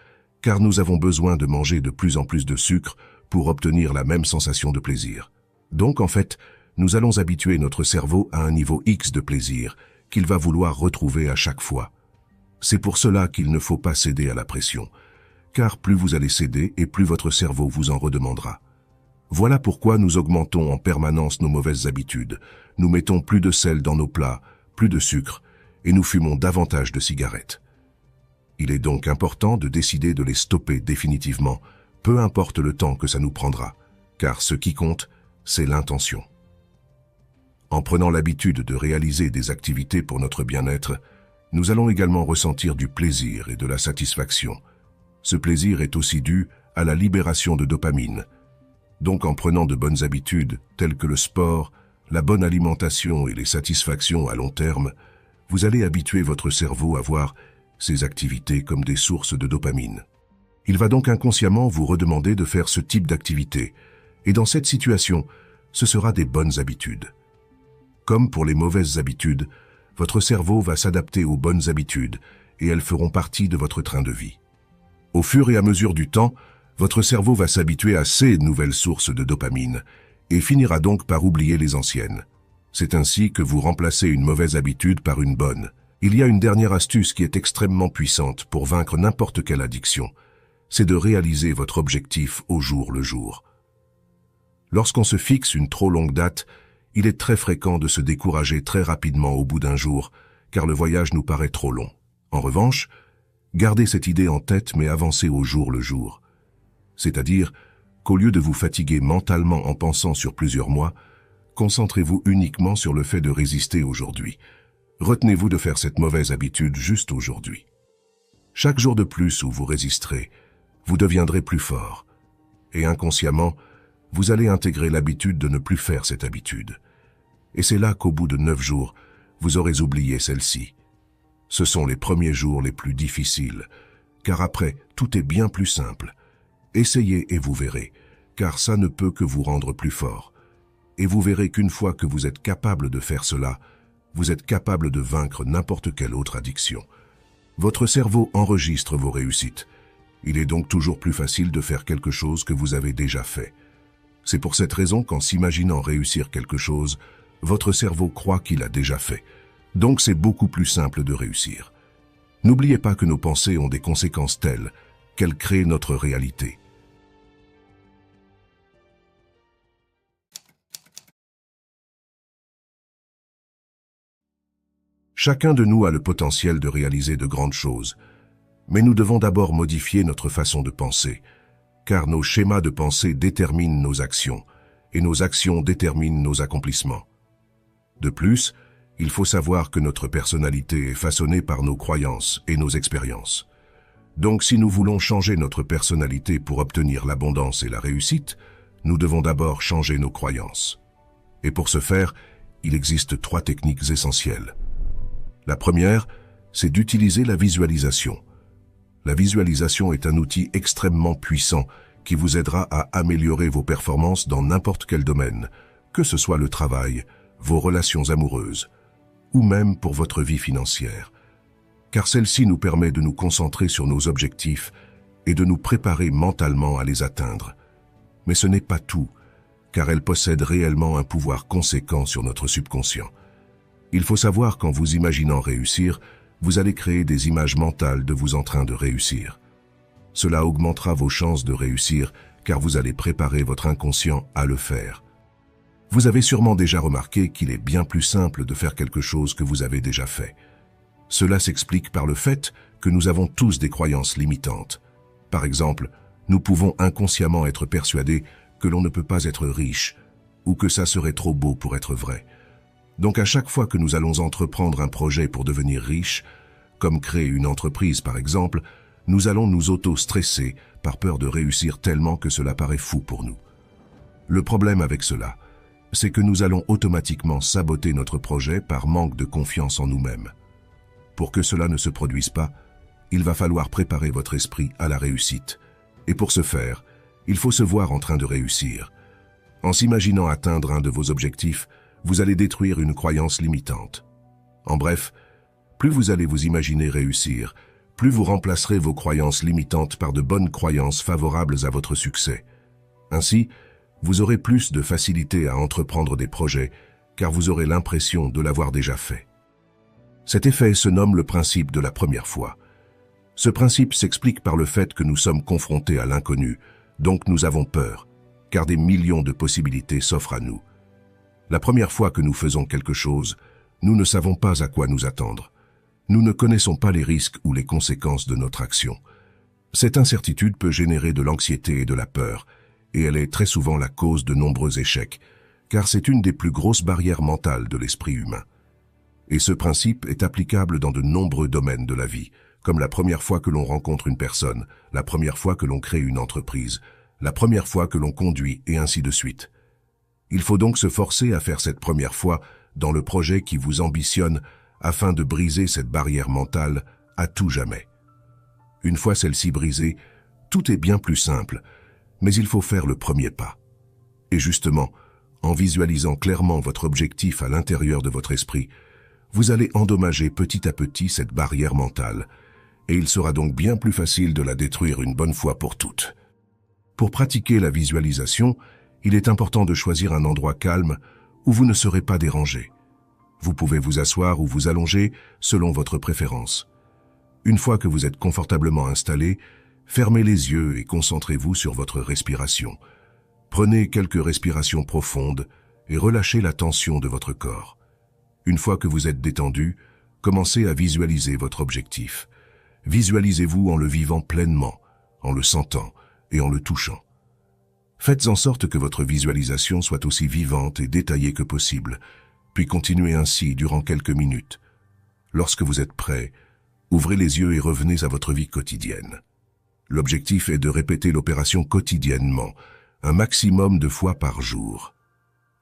car nous avons besoin de manger de plus en plus de sucre pour obtenir la même sensation de plaisir. Donc en fait, nous allons habituer notre cerveau à un niveau X de plaisir qu'il va vouloir retrouver à chaque fois. C'est pour cela qu'il ne faut pas céder à la pression, car plus vous allez céder et plus votre cerveau vous en redemandera. Voilà pourquoi nous augmentons en permanence nos mauvaises habitudes. Nous mettons plus de sel dans nos plats, plus de sucre, et nous fumons davantage de cigarettes. Il est donc important de décider de les stopper définitivement, peu importe le temps que ça nous prendra, car ce qui compte, c'est l'intention. En prenant l'habitude de réaliser des activités pour notre bien-être, nous allons également ressentir du plaisir et de la satisfaction. Ce plaisir est aussi dû à la libération de dopamine. Donc en prenant de bonnes habitudes, telles que le sport, la bonne alimentation et les satisfactions à long terme, vous allez habituer votre cerveau à voir ces activités comme des sources de dopamine. Il va donc inconsciemment vous redemander de faire ce type d'activité, et dans cette situation, ce sera des bonnes habitudes. Comme pour les mauvaises habitudes, votre cerveau va s'adapter aux bonnes habitudes, et elles feront partie de votre train de vie. Au fur et à mesure du temps, votre cerveau va s'habituer à ces nouvelles sources de dopamine et finira donc par oublier les anciennes. C'est ainsi que vous remplacez une mauvaise habitude par une bonne. Il y a une dernière astuce qui est extrêmement puissante pour vaincre n'importe quelle addiction. C'est de réaliser votre objectif au jour le jour. Lorsqu'on se fixe une trop longue date, il est très fréquent de se décourager très rapidement au bout d'un jour, car le voyage nous paraît trop long. En revanche, gardez cette idée en tête mais avancez au jour le jour. C'est-à-dire qu'au lieu de vous fatiguer mentalement en pensant sur plusieurs mois, concentrez-vous uniquement sur le fait de résister aujourd'hui. Retenez-vous de faire cette mauvaise habitude juste aujourd'hui. Chaque jour de plus où vous résisterez, vous deviendrez plus fort. Et inconsciemment, vous allez intégrer l'habitude de ne plus faire cette habitude. Et c'est là qu'au bout de 9 jours, vous aurez oublié celle-ci. Ce sont les premiers jours les plus difficiles, car après, tout est bien plus simple. Essayez et vous verrez, car ça ne peut que vous rendre plus fort. Et vous verrez qu'une fois que vous êtes capable de faire cela, vous êtes capable de vaincre n'importe quelle autre addiction. Votre cerveau enregistre vos réussites. Il est donc toujours plus facile de faire quelque chose que vous avez déjà fait. C'est pour cette raison qu'en s'imaginant réussir quelque chose, votre cerveau croit qu'il a déjà fait. Donc c'est beaucoup plus simple de réussir. N'oubliez pas que nos pensées ont des conséquences telles qu'elles créent notre réalité. Chacun de nous a le potentiel de réaliser de grandes choses, mais nous devons d'abord modifier notre façon de penser, car nos schémas de pensée déterminent nos actions, et nos actions déterminent nos accomplissements. De plus, il faut savoir que notre personnalité est façonnée par nos croyances et nos expériences. Donc si nous voulons changer notre personnalité pour obtenir l'abondance et la réussite, nous devons d'abord changer nos croyances. Et pour ce faire, il existe 3 techniques essentielles. La première, c'est d'utiliser la visualisation. La visualisation est un outil extrêmement puissant qui vous aidera à améliorer vos performances dans n'importe quel domaine, que ce soit le travail, vos relations amoureuses, ou même pour votre vie financière. Car celle-ci nous permet de nous concentrer sur nos objectifs et de nous préparer mentalement à les atteindre. Mais ce n'est pas tout, car elle possède réellement un pouvoir conséquent sur notre subconscient. Il faut savoir qu'en vous imaginant réussir, vous allez créer des images mentales de vous en train de réussir. Cela augmentera vos chances de réussir car vous allez préparer votre inconscient à le faire. Vous avez sûrement déjà remarqué qu'il est bien plus simple de faire quelque chose que vous avez déjà fait. Cela s'explique par le fait que nous avons tous des croyances limitantes. Par exemple, nous pouvons inconsciemment être persuadés que l'on ne peut pas être riche, ou que ça serait trop beau pour être vrai. Donc à chaque fois que nous allons entreprendre un projet pour devenir riche, comme créer une entreprise par exemple, nous allons nous auto-stresser par peur de réussir tellement que cela paraît fou pour nous. Le problème avec cela, c'est que nous allons automatiquement saboter notre projet par manque de confiance en nous-mêmes. Pour que cela ne se produise pas, il va falloir préparer votre esprit à la réussite. Et pour ce faire, il faut se voir en train de réussir. En s'imaginant atteindre un de vos objectifs, vous allez détruire une croyance limitante. En bref, plus vous allez vous imaginer réussir, plus vous remplacerez vos croyances limitantes par de bonnes croyances favorables à votre succès. Ainsi, vous aurez plus de facilité à entreprendre des projets, car vous aurez l'impression de l'avoir déjà fait. Cet effet se nomme le principe de la première fois. Ce principe s'explique par le fait que nous sommes confrontés à l'inconnu, donc nous avons peur, car des millions de possibilités s'offrent à nous. La première fois que nous faisons quelque chose, nous ne savons pas à quoi nous attendre. Nous ne connaissons pas les risques ou les conséquences de notre action. Cette incertitude peut générer de l'anxiété et de la peur, et elle est très souvent la cause de nombreux échecs, car c'est une des plus grosses barrières mentales de l'esprit humain. Et ce principe est applicable dans de nombreux domaines de la vie, comme la première fois que l'on rencontre une personne, la première fois que l'on crée une entreprise, la première fois que l'on conduit, et ainsi de suite. Il faut donc se forcer à faire cette première fois dans le projet qui vous ambitionne afin de briser cette barrière mentale à tout jamais. Une fois celle-ci brisée, tout est bien plus simple, mais il faut faire le premier pas. Et justement, en visualisant clairement votre objectif à l'intérieur de votre esprit, vous allez endommager petit à petit cette barrière mentale, et il sera donc bien plus facile de la détruire une bonne fois pour toutes. Pour pratiquer la visualisation, il est important de choisir un endroit calme où vous ne serez pas dérangé. Vous pouvez vous asseoir ou vous allonger selon votre préférence. Une fois que vous êtes confortablement installé, fermez les yeux et concentrez-vous sur votre respiration. Prenez quelques respirations profondes et relâchez la tension de votre corps. Une fois que vous êtes détendu, commencez à visualiser votre objectif. Visualisez-vous en le vivant pleinement, en le sentant et en le touchant. Faites en sorte que votre visualisation soit aussi vivante et détaillée que possible, puis continuez ainsi durant quelques minutes. Lorsque vous êtes prêt, ouvrez les yeux et revenez à votre vie quotidienne. L'objectif est de répéter l'opération quotidiennement, un maximum de fois par jour.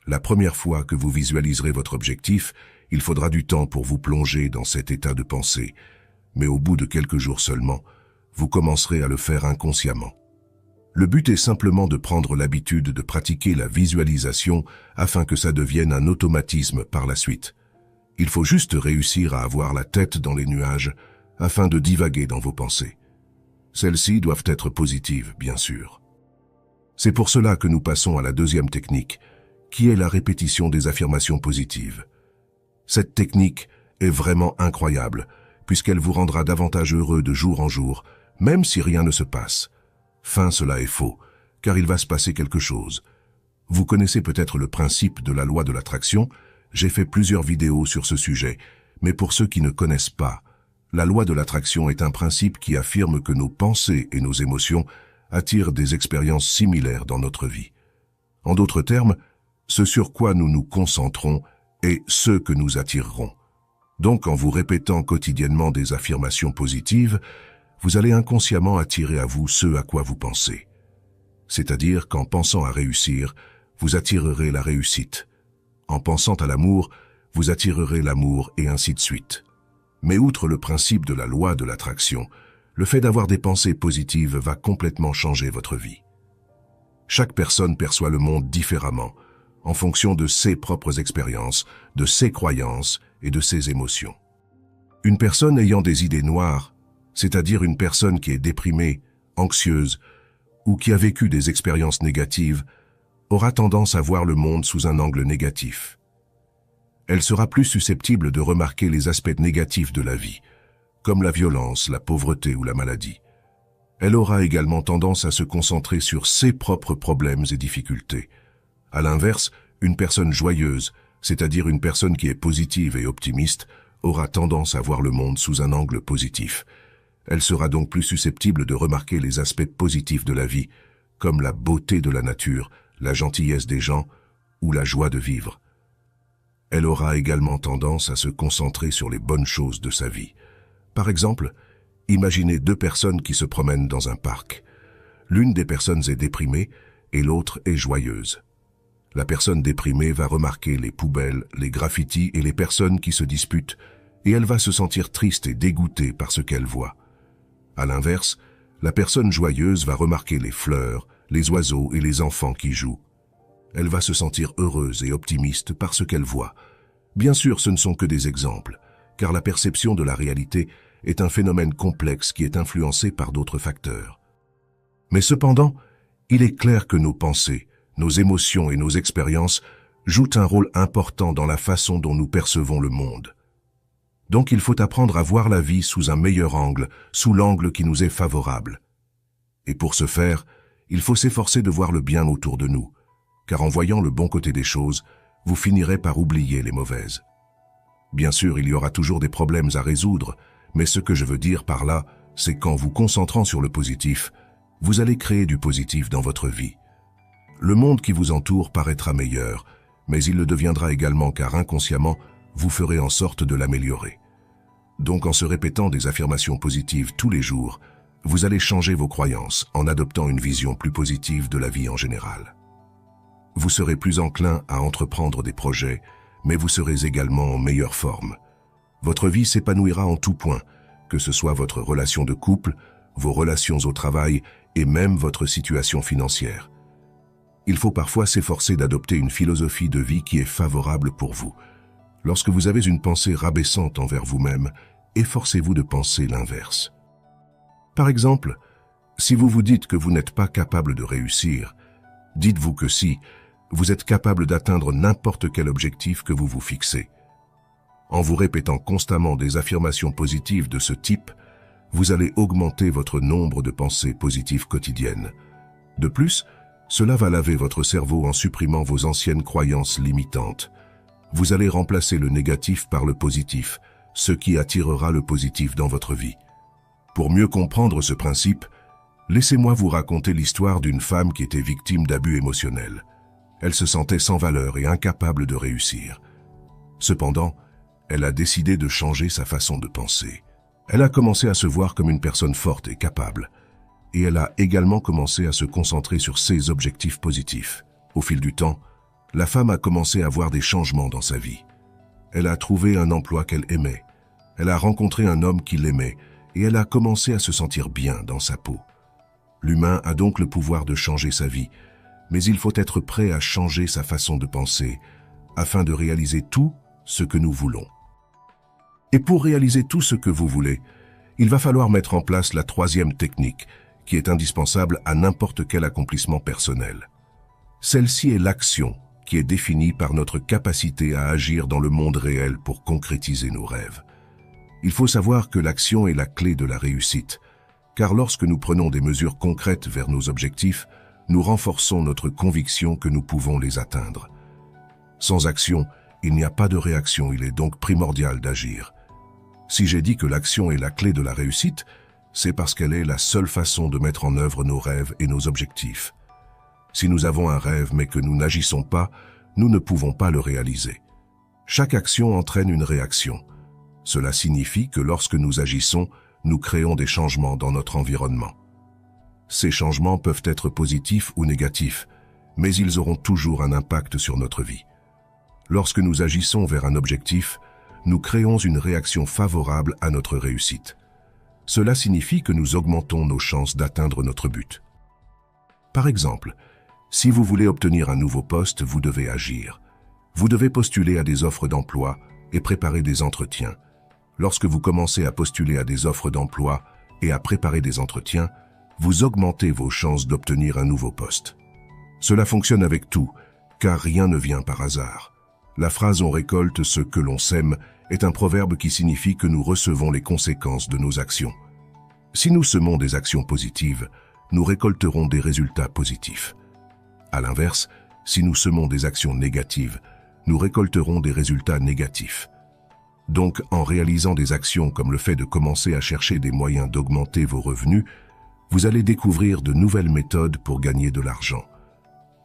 La première fois que vous visualiserez votre objectif, il faudra du temps pour vous plonger dans cet état de pensée, mais au bout de quelques jours seulement, vous commencerez à le faire inconsciemment. Le but est simplement de prendre l'habitude de pratiquer la visualisation afin que ça devienne un automatisme par la suite. Il faut juste réussir à avoir la tête dans les nuages afin de divaguer dans vos pensées. Celles-ci doivent être positives, bien sûr. C'est pour cela que nous passons à la deuxième technique, qui est la répétition des affirmations positives. Cette technique est vraiment incroyable, puisqu'elle vous rendra davantage heureux de jour en jour, même si rien ne se passe. Cela est faux, car il va se passer quelque chose. Vous connaissez peut-être le principe de la loi de l'attraction, j'ai fait plusieurs vidéos sur ce sujet, mais pour ceux qui ne connaissent pas, la loi de l'attraction est un principe qui affirme que nos pensées et nos émotions attirent des expériences similaires dans notre vie. En d'autres termes, ce sur quoi nous nous concentrons est ce que nous attirerons. Donc, en vous répétant quotidiennement des affirmations positives, vous allez inconsciemment attirer à vous ce à quoi vous pensez. C'est-à-dire qu'en pensant à réussir, vous attirerez la réussite. En pensant à l'amour, vous attirerez l'amour et ainsi de suite. Mais outre le principe de la loi de l'attraction, le fait d'avoir des pensées positives va complètement changer votre vie. Chaque personne perçoit le monde différemment, en fonction de ses propres expériences, de ses croyances et de ses émotions. Une personne ayant des idées noires, c'est-à-dire une personne qui est déprimée, anxieuse ou qui a vécu des expériences négatives, aura tendance à voir le monde sous un angle négatif. Elle sera plus susceptible de remarquer les aspects négatifs de la vie, comme la violence, la pauvreté ou la maladie. Elle aura également tendance à se concentrer sur ses propres problèmes et difficultés. À l'inverse, une personne joyeuse, c'est-à-dire une personne qui est positive et optimiste, aura tendance à voir le monde sous un angle positif. Elle sera donc plus susceptible de remarquer les aspects positifs de la vie, comme la beauté de la nature, la gentillesse des gens ou la joie de vivre. Elle aura également tendance à se concentrer sur les bonnes choses de sa vie. Par exemple, imaginez deux personnes qui se promènent dans un parc. L'une des personnes est déprimée et l'autre est joyeuse. La personne déprimée va remarquer les poubelles, les graffitis et les personnes qui se disputent, et elle va se sentir triste et dégoûtée par ce qu'elle voit. À l'inverse, la personne joyeuse va remarquer les fleurs, les oiseaux et les enfants qui jouent. Elle va se sentir heureuse et optimiste par ce qu'elle voit. Bien sûr, ce ne sont que des exemples, car la perception de la réalité est un phénomène complexe qui est influencé par d'autres facteurs. Mais cependant, il est clair que nos pensées, nos émotions et nos expériences jouent un rôle important dans la façon dont nous percevons le monde. Donc il faut apprendre à voir la vie sous un meilleur angle, sous l'angle qui nous est favorable. Et pour ce faire, il faut s'efforcer de voir le bien autour de nous, car en voyant le bon côté des choses, vous finirez par oublier les mauvaises. Bien sûr, il y aura toujours des problèmes à résoudre, mais ce que je veux dire par là, c'est qu'en vous concentrant sur le positif, vous allez créer du positif dans votre vie. Le monde qui vous entoure paraîtra meilleur, mais il le deviendra également car inconsciemment, vous ferez en sorte de l'améliorer. Donc en se répétant des affirmations positives tous les jours, vous allez changer vos croyances en adoptant une vision plus positive de la vie en général. Vous serez plus enclin à entreprendre des projets, mais vous serez également en meilleure forme. Votre vie s'épanouira en tout point, que ce soit votre relation de couple, vos relations au travail et même votre situation financière. Il faut parfois s'efforcer d'adopter une philosophie de vie qui est favorable pour vous. Lorsque vous avez une pensée rabaissante envers vous-même, efforcez-vous de penser l'inverse. Par exemple, si vous vous dites que vous n'êtes pas capable de réussir, dites-vous que si, vous êtes capable d'atteindre n'importe quel objectif que vous vous fixez. En vous répétant constamment des affirmations positives de ce type, vous allez augmenter votre nombre de pensées positives quotidiennes. De plus, cela va laver votre cerveau en supprimant vos anciennes croyances limitantes. Vous allez remplacer le négatif par le positif, ce qui attirera le positif dans votre vie. Pour mieux comprendre ce principe, laissez-moi vous raconter l'histoire d'une femme qui était victime d'abus émotionnels. Elle se sentait sans valeur et incapable de réussir. Cependant, elle a décidé de changer sa façon de penser. Elle a commencé à se voir comme une personne forte et capable. Et elle a également commencé à se concentrer sur ses objectifs positifs. Au fil du temps, la femme a commencé à voir des changements dans sa vie. Elle a trouvé un emploi qu'elle aimait. Elle a rencontré un homme qui l'aimait et elle a commencé à se sentir bien dans sa peau. L'humain a donc le pouvoir de changer sa vie, mais il faut être prêt à changer sa façon de penser afin de réaliser tout ce que nous voulons. Et pour réaliser tout ce que vous voulez, il va falloir mettre en place la troisième technique, qui est indispensable à n'importe quel accomplissement personnel. Celle-ci est l'action, qui est définie par notre capacité à agir dans le monde réel pour concrétiser nos rêves. Il faut savoir que l'action est la clé de la réussite, car lorsque nous prenons des mesures concrètes vers nos objectifs, nous renforçons notre conviction que nous pouvons les atteindre. Sans action, il n'y a pas de réaction, il est donc primordial d'agir. Si j'ai dit que l'action est la clé de la réussite, c'est parce qu'elle est la seule façon de mettre en œuvre nos rêves et nos objectifs. Si nous avons un rêve mais que nous n'agissons pas, nous ne pouvons pas le réaliser. Chaque action entraîne une réaction. Cela signifie que lorsque nous agissons, nous créons des changements dans notre environnement. Ces changements peuvent être positifs ou négatifs, mais ils auront toujours un impact sur notre vie. Lorsque nous agissons vers un objectif, nous créons une réaction favorable à notre réussite. Cela signifie que nous augmentons nos chances d'atteindre notre but. Par exemple, si vous voulez obtenir un nouveau poste, vous devez agir. Vous devez postuler à des offres d'emploi et préparer des entretiens. Lorsque vous commencez à postuler à des offres d'emploi et à préparer des entretiens, vous augmentez vos chances d'obtenir un nouveau poste. Cela fonctionne avec tout, car rien ne vient par hasard. La phrase « on récolte ce que l'on sème » est un proverbe qui signifie que nous recevons les conséquences de nos actions. Si nous semons des actions positives, nous récolterons des résultats positifs. À l'inverse, si nous semons des actions négatives, nous récolterons des résultats négatifs. Donc, en réalisant des actions comme le fait de commencer à chercher des moyens d'augmenter vos revenus, vous allez découvrir de nouvelles méthodes pour gagner de l'argent.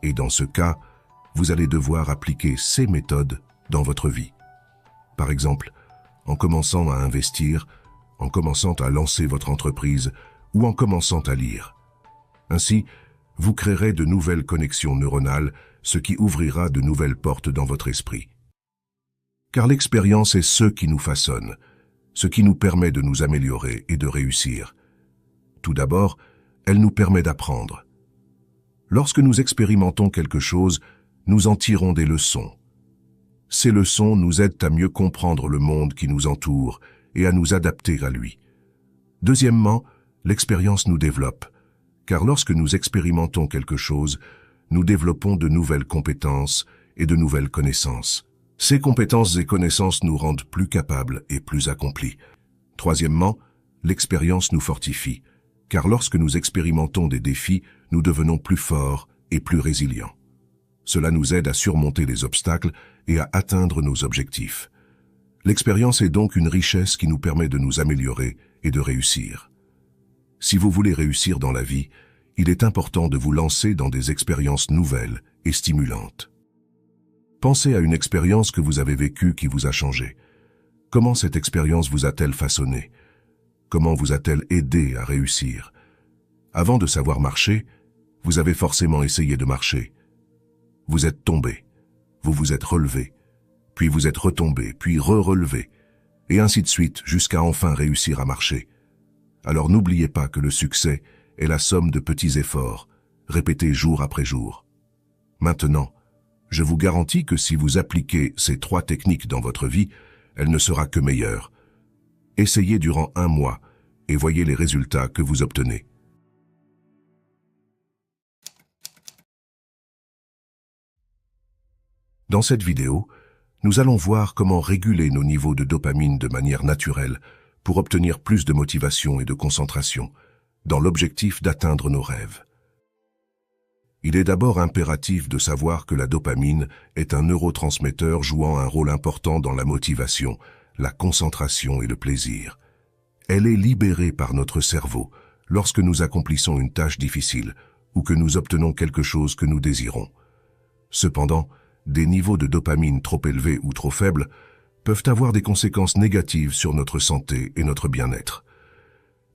Et dans ce cas, vous allez devoir appliquer ces méthodes dans votre vie. Par exemple, en commençant à investir, en commençant à lancer votre entreprise ou en commençant à lire. Ainsi, vous créerez de nouvelles connexions neuronales, ce qui ouvrira de nouvelles portes dans votre esprit. Car l'expérience est ce qui nous façonne, ce qui nous permet de nous améliorer et de réussir. Tout d'abord, elle nous permet d'apprendre. Lorsque nous expérimentons quelque chose, nous en tirons des leçons. Ces leçons nous aident à mieux comprendre le monde qui nous entoure et à nous adapter à lui. Deuxièmement, l'expérience nous développe, car lorsque nous expérimentons quelque chose, nous développons de nouvelles compétences et de nouvelles connaissances. Ces compétences et connaissances nous rendent plus capables et plus accomplis. Troisièmement, l'expérience nous fortifie, car lorsque nous expérimentons des défis, nous devenons plus forts et plus résilients. Cela nous aide à surmonter les obstacles et à atteindre nos objectifs. L'expérience est donc une richesse qui nous permet de nous améliorer et de réussir. Si vous voulez réussir dans la vie, il est important de vous lancer dans des expériences nouvelles et stimulantes. Pensez à une expérience que vous avez vécue qui vous a changé. Comment cette expérience vous a-t-elle façonné? Comment vous a-t-elle aidé à réussir? Avant de savoir marcher, vous avez forcément essayé de marcher. Vous êtes tombé, vous vous êtes relevé, puis vous êtes retombé, puis re-relevé, et ainsi de suite jusqu'à enfin réussir à marcher. Alors n'oubliez pas que le succès est la somme de petits efforts, répétés jour après jour. Maintenant, je vous garantis que si vous appliquez ces 3 techniques dans votre vie, elle ne sera que meilleure. Essayez durant 1 mois et voyez les résultats que vous obtenez. Dans cette vidéo, nous allons voir comment réguler nos niveaux de dopamine de manière naturelle pour obtenir plus de motivation et de concentration, dans l'objectif d'atteindre nos rêves. Il est d'abord impératif de savoir que la dopamine est un neurotransmetteur jouant un rôle important dans la motivation, la concentration et le plaisir. Elle est libérée par notre cerveau lorsque nous accomplissons une tâche difficile ou que nous obtenons quelque chose que nous désirons. Cependant, des niveaux de dopamine trop élevés ou trop faibles peuvent avoir des conséquences négatives sur notre santé et notre bien-être.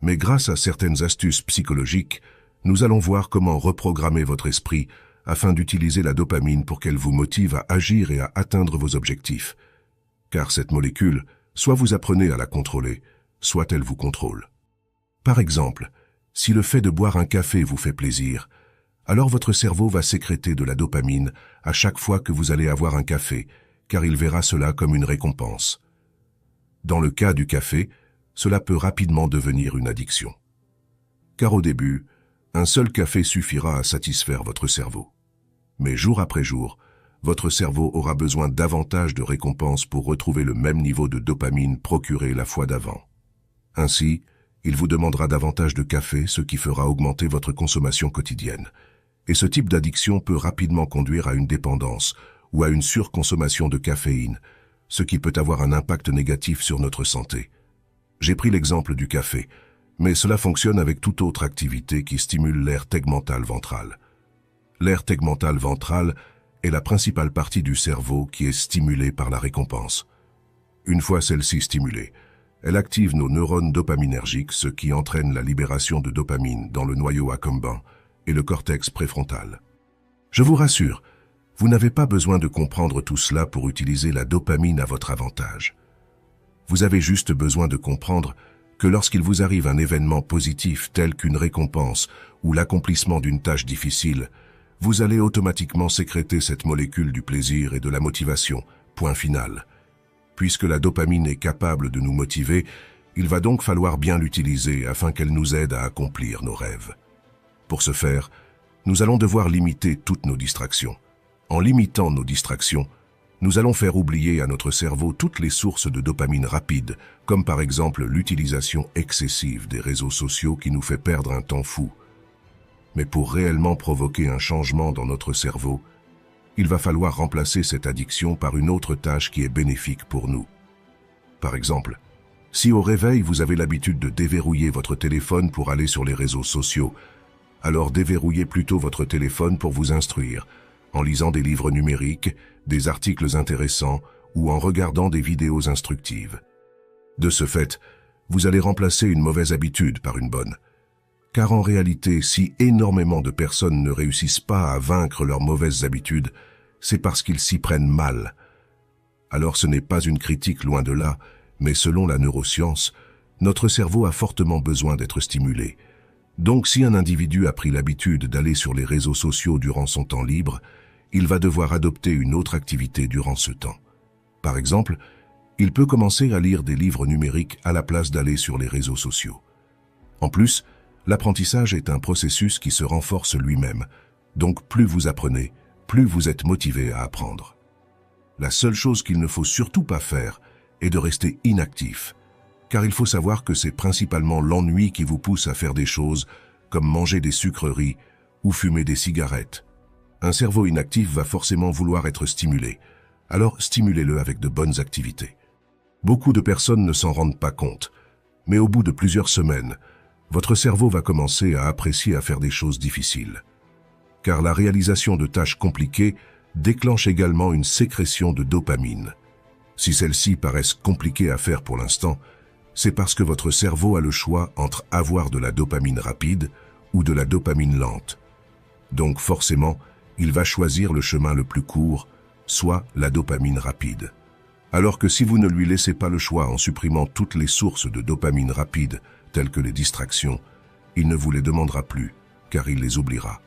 Mais grâce à certaines astuces psychologiques, nous allons voir comment reprogrammer votre esprit afin d'utiliser la dopamine pour qu'elle vous motive à agir et à atteindre vos objectifs. Car cette molécule, soit vous apprenez à la contrôler, soit elle vous contrôle. Par exemple, si le fait de boire un café vous fait plaisir, alors votre cerveau va sécréter de la dopamine à chaque fois que vous allez avoir un café, car il verra cela comme une récompense. Dans le cas du café, cela peut rapidement devenir une addiction. Car au début, un seul café suffira à satisfaire votre cerveau. Mais jour après jour, votre cerveau aura besoin davantage de récompenses pour retrouver le même niveau de dopamine procuré la fois d'avant. Ainsi, il vous demandera davantage de café, ce qui fera augmenter votre consommation quotidienne. Et ce type d'addiction peut rapidement conduire à une dépendance ou à une surconsommation de caféine, ce qui peut avoir un impact négatif sur notre santé. J'ai pris l'exemple du café, mais cela fonctionne avec toute autre activité qui stimule l'aire tegmentale ventrale. L'aire tegmentale ventrale est la principale partie du cerveau qui est stimulée par la récompense. Une fois celle-ci stimulée, elle active nos neurones dopaminergiques, ce qui entraîne la libération de dopamine dans le noyau accumbens et le cortex préfrontal. Je vous rassure, vous n'avez pas besoin de comprendre tout cela pour utiliser la dopamine à votre avantage. Vous avez juste besoin de comprendre que lorsqu'il vous arrive un événement positif tel qu'une récompense ou l'accomplissement d'une tâche difficile, vous allez automatiquement sécréter cette molécule du plaisir et de la motivation, point final. Puisque la dopamine est capable de nous motiver, il va donc falloir bien l'utiliser afin qu'elle nous aide à accomplir nos rêves. Pour ce faire, nous allons devoir limiter toutes nos distractions. En limitant nos distractions, nous allons faire oublier à notre cerveau toutes les sources de dopamine rapide, comme par exemple l'utilisation excessive des réseaux sociaux qui nous fait perdre un temps fou. Mais pour réellement provoquer un changement dans notre cerveau, il va falloir remplacer cette addiction par une autre tâche qui est bénéfique pour nous. Par exemple, si au réveil vous avez l'habitude de déverrouiller votre téléphone pour aller sur les réseaux sociaux, alors déverrouillez plutôt votre téléphone pour vous instruire, en lisant des livres numériques, des articles intéressants ou en regardant des vidéos instructives. De ce fait, vous allez remplacer une mauvaise habitude par une bonne. Car en réalité, si énormément de personnes ne réussissent pas à vaincre leurs mauvaises habitudes, c'est parce qu'ils s'y prennent mal. Alors ce n'est pas une critique loin de là, mais selon la neuroscience, notre cerveau a fortement besoin d'être stimulé. Donc si un individu a pris l'habitude d'aller sur les réseaux sociaux durant son temps libre, il va devoir adopter une autre activité durant ce temps. Par exemple, il peut commencer à lire des livres numériques à la place d'aller sur les réseaux sociaux. En plus, l'apprentissage est un processus qui se renforce lui-même, donc plus vous apprenez, plus vous êtes motivé à apprendre. La seule chose qu'il ne faut surtout pas faire est de rester inactif, car il faut savoir que c'est principalement l'ennui qui vous pousse à faire des choses comme manger des sucreries ou fumer des cigarettes. Un cerveau inactif va forcément vouloir être stimulé, alors stimulez-le avec de bonnes activités. Beaucoup de personnes ne s'en rendent pas compte, mais au bout de plusieurs semaines, votre cerveau va commencer à apprécier à faire des choses difficiles. Car la réalisation de tâches compliquées déclenche également une sécrétion de dopamine. Si celles-ci paraissent compliquées à faire pour l'instant, c'est parce que votre cerveau a le choix entre avoir de la dopamine rapide ou de la dopamine lente. Donc forcément, il va choisir le chemin le plus court, soit la dopamine rapide. Alors que si vous ne lui laissez pas le choix en supprimant toutes les sources de dopamine rapide, telles que les distractions, il ne vous les demandera plus, car il les oubliera.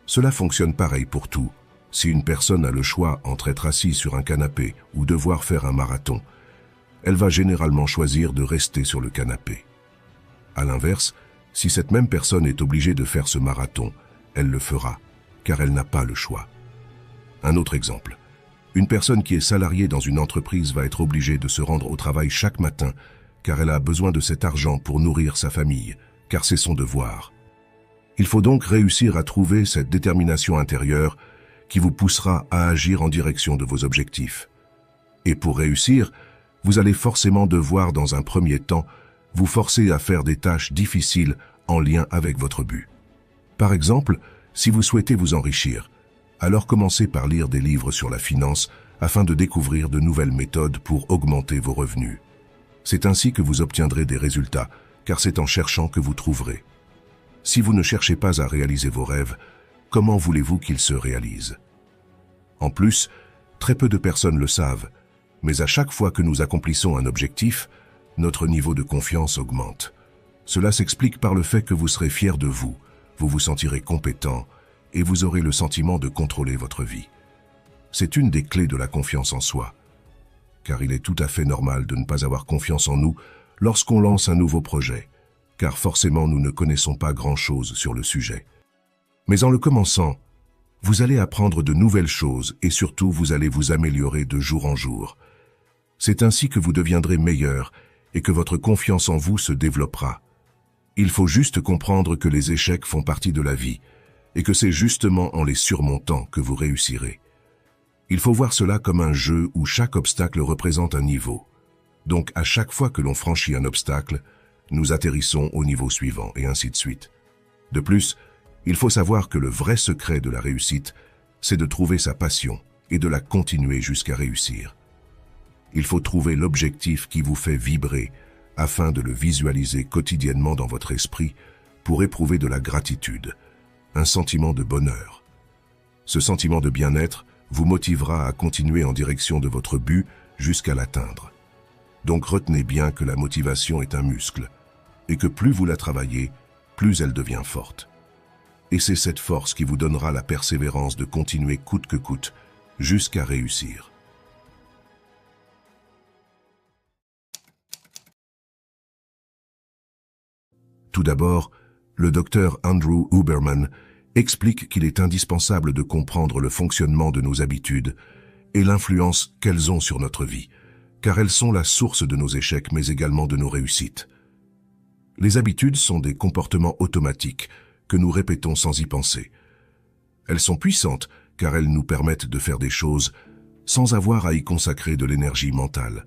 Cela fonctionne pareil pour tout. Si une personne a le choix entre être assise sur un canapé ou devoir faire un marathon, elle va généralement choisir de rester sur le canapé. À l'inverse, si cette même personne est obligée de faire ce marathon, elle le fera, car elle n'a pas le choix. Un autre exemple. Une personne qui est salariée dans une entreprise va être obligée de se rendre au travail chaque matin, car elle a besoin de cet argent pour nourrir sa famille, car c'est son devoir. Il faut donc réussir à trouver cette détermination intérieure qui vous poussera à agir en direction de vos objectifs. Et pour réussir, vous allez forcément devoir, dans un premier temps, vous forcer à faire des tâches difficiles en lien avec votre but. Par exemple, si vous souhaitez vous enrichir, alors commencez par lire des livres sur la finance afin de découvrir de nouvelles méthodes pour augmenter vos revenus. C'est ainsi que vous obtiendrez des résultats, car c'est en cherchant que vous trouverez. Si vous ne cherchez pas à réaliser vos rêves, comment voulez-vous qu'ils se réalisent? En plus, très peu de personnes le savent, mais à chaque fois que nous accomplissons un objectif, notre niveau de confiance augmente. Cela s'explique par le fait que vous serez fier de vous, vous vous sentirez compétent et vous aurez le sentiment de contrôler votre vie. C'est une des clés de la confiance en soi, car il est tout à fait normal de ne pas avoir confiance en nous lorsqu'on lance un nouveau projet, car forcément nous ne connaissons pas grand-chose sur le sujet. Mais en le commençant, vous allez apprendre de nouvelles choses et surtout vous allez vous améliorer de jour en jour. C'est ainsi que vous deviendrez meilleur et que votre confiance en vous se développera. Il faut juste comprendre que les échecs font partie de la vie et que c'est justement en les surmontant que vous réussirez. Il faut voir cela comme un jeu où chaque obstacle représente un niveau. Donc à chaque fois que l'on franchit un obstacle, nous atterrissons au niveau suivant et ainsi de suite. De plus, il faut savoir que le vrai secret de la réussite, c'est de trouver sa passion et de la continuer jusqu'à réussir. Il faut trouver l'objectif qui vous fait vibrer afin de le visualiser quotidiennement dans votre esprit pour éprouver de la gratitude, un sentiment de bonheur. Ce sentiment de bien-être vous motivera à continuer en direction de votre but jusqu'à l'atteindre. Donc retenez bien que la motivation est un muscle et que plus vous la travaillez, plus elle devient forte. Et c'est cette force qui vous donnera la persévérance de continuer coûte que coûte jusqu'à réussir. Tout d'abord, le docteur Andrew Huberman explique qu'il est indispensable de comprendre le fonctionnement de nos habitudes et l'influence qu'elles ont sur notre vie, car elles sont la source de nos échecs mais également de nos réussites. Les habitudes sont des comportements automatiques que nous répétons sans y penser. Elles sont puissantes car elles nous permettent de faire des choses sans avoir à y consacrer de l'énergie mentale.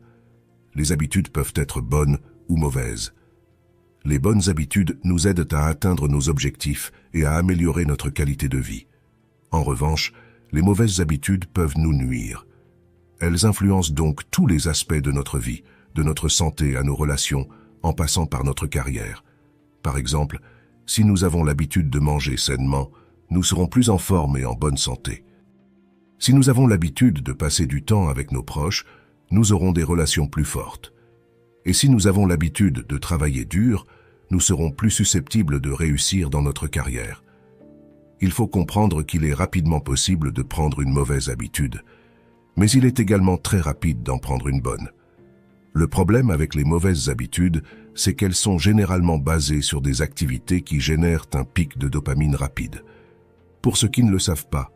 Les habitudes peuvent être bonnes ou mauvaises. Les bonnes habitudes nous aident à atteindre nos objectifs et à améliorer notre qualité de vie. En revanche, les mauvaises habitudes peuvent nous nuire. Elles influencent donc tous les aspects de notre vie, de notre santé à nos relations, en passant par notre carrière. Par exemple, si nous avons l'habitude de manger sainement, nous serons plus en forme et en bonne santé. Si nous avons l'habitude de passer du temps avec nos proches, nous aurons des relations plus fortes. Et si nous avons l'habitude de travailler dur, nous serons plus susceptibles de réussir dans notre carrière. Il faut comprendre qu'il est rapidement possible de prendre une mauvaise habitude, mais il est également très rapide d'en prendre une bonne. Le problème avec les mauvaises habitudes, c'est qu'elles sont généralement basées sur des activités qui génèrent un pic de dopamine rapide. Pour ceux qui ne le savent pas,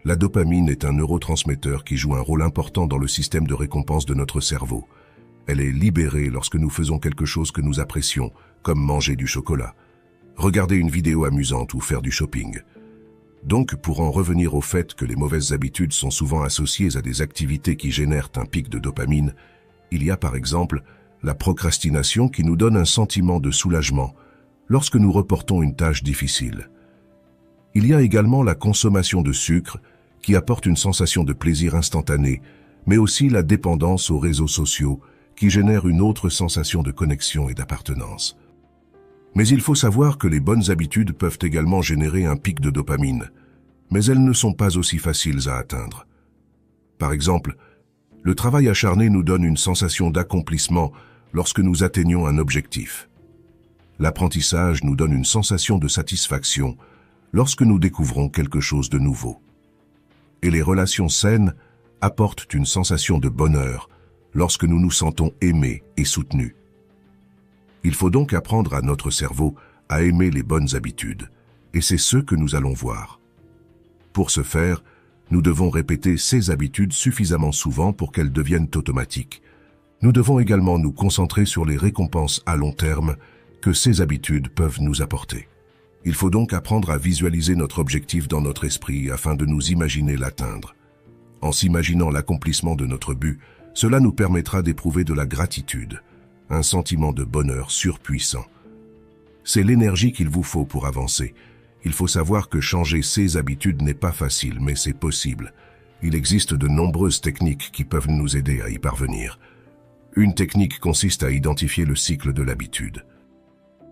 la dopamine est un neurotransmetteur qui joue un rôle important dans le système de récompense de notre cerveau. Elle est libérée lorsque nous faisons quelque chose que nous apprécions, comme manger du chocolat, regarder une vidéo amusante ou faire du shopping. Donc, pour en revenir au fait que les mauvaises habitudes sont souvent associées à des activités qui génèrent un pic de dopamine, il y a par exemple la procrastination qui nous donne un sentiment de soulagement lorsque nous reportons une tâche difficile. Il y a également la consommation de sucre qui apporte une sensation de plaisir instantané, mais aussi la dépendance aux réseaux sociaux qui génère une autre sensation de connexion et d'appartenance. Mais il faut savoir que les bonnes habitudes peuvent également générer un pic de dopamine, mais elles ne sont pas aussi faciles à atteindre. Par exemple, le travail acharné nous donne une sensation d'accomplissement lorsque nous atteignons un objectif. L'apprentissage nous donne une sensation de satisfaction lorsque nous découvrons quelque chose de nouveau. Et les relations saines apportent une sensation de bonheur lorsque nous nous sentons aimés et soutenus. Il faut donc apprendre à notre cerveau à aimer les bonnes habitudes, et c'est ce que nous allons voir. Pour ce faire, nous devons répéter ces habitudes suffisamment souvent pour qu'elles deviennent automatiques. Nous devons également nous concentrer sur les récompenses à long terme que ces habitudes peuvent nous apporter. Il faut donc apprendre à visualiser notre objectif dans notre esprit afin de nous imaginer l'atteindre. En s'imaginant l'accomplissement de notre but, cela nous permettra d'éprouver de la gratitude, un sentiment de bonheur surpuissant. C'est l'énergie qu'il vous faut pour avancer. Il faut savoir que changer ses habitudes n'est pas facile, mais c'est possible. Il existe de nombreuses techniques qui peuvent nous aider à y parvenir. Une technique consiste à identifier le cycle de l'habitude.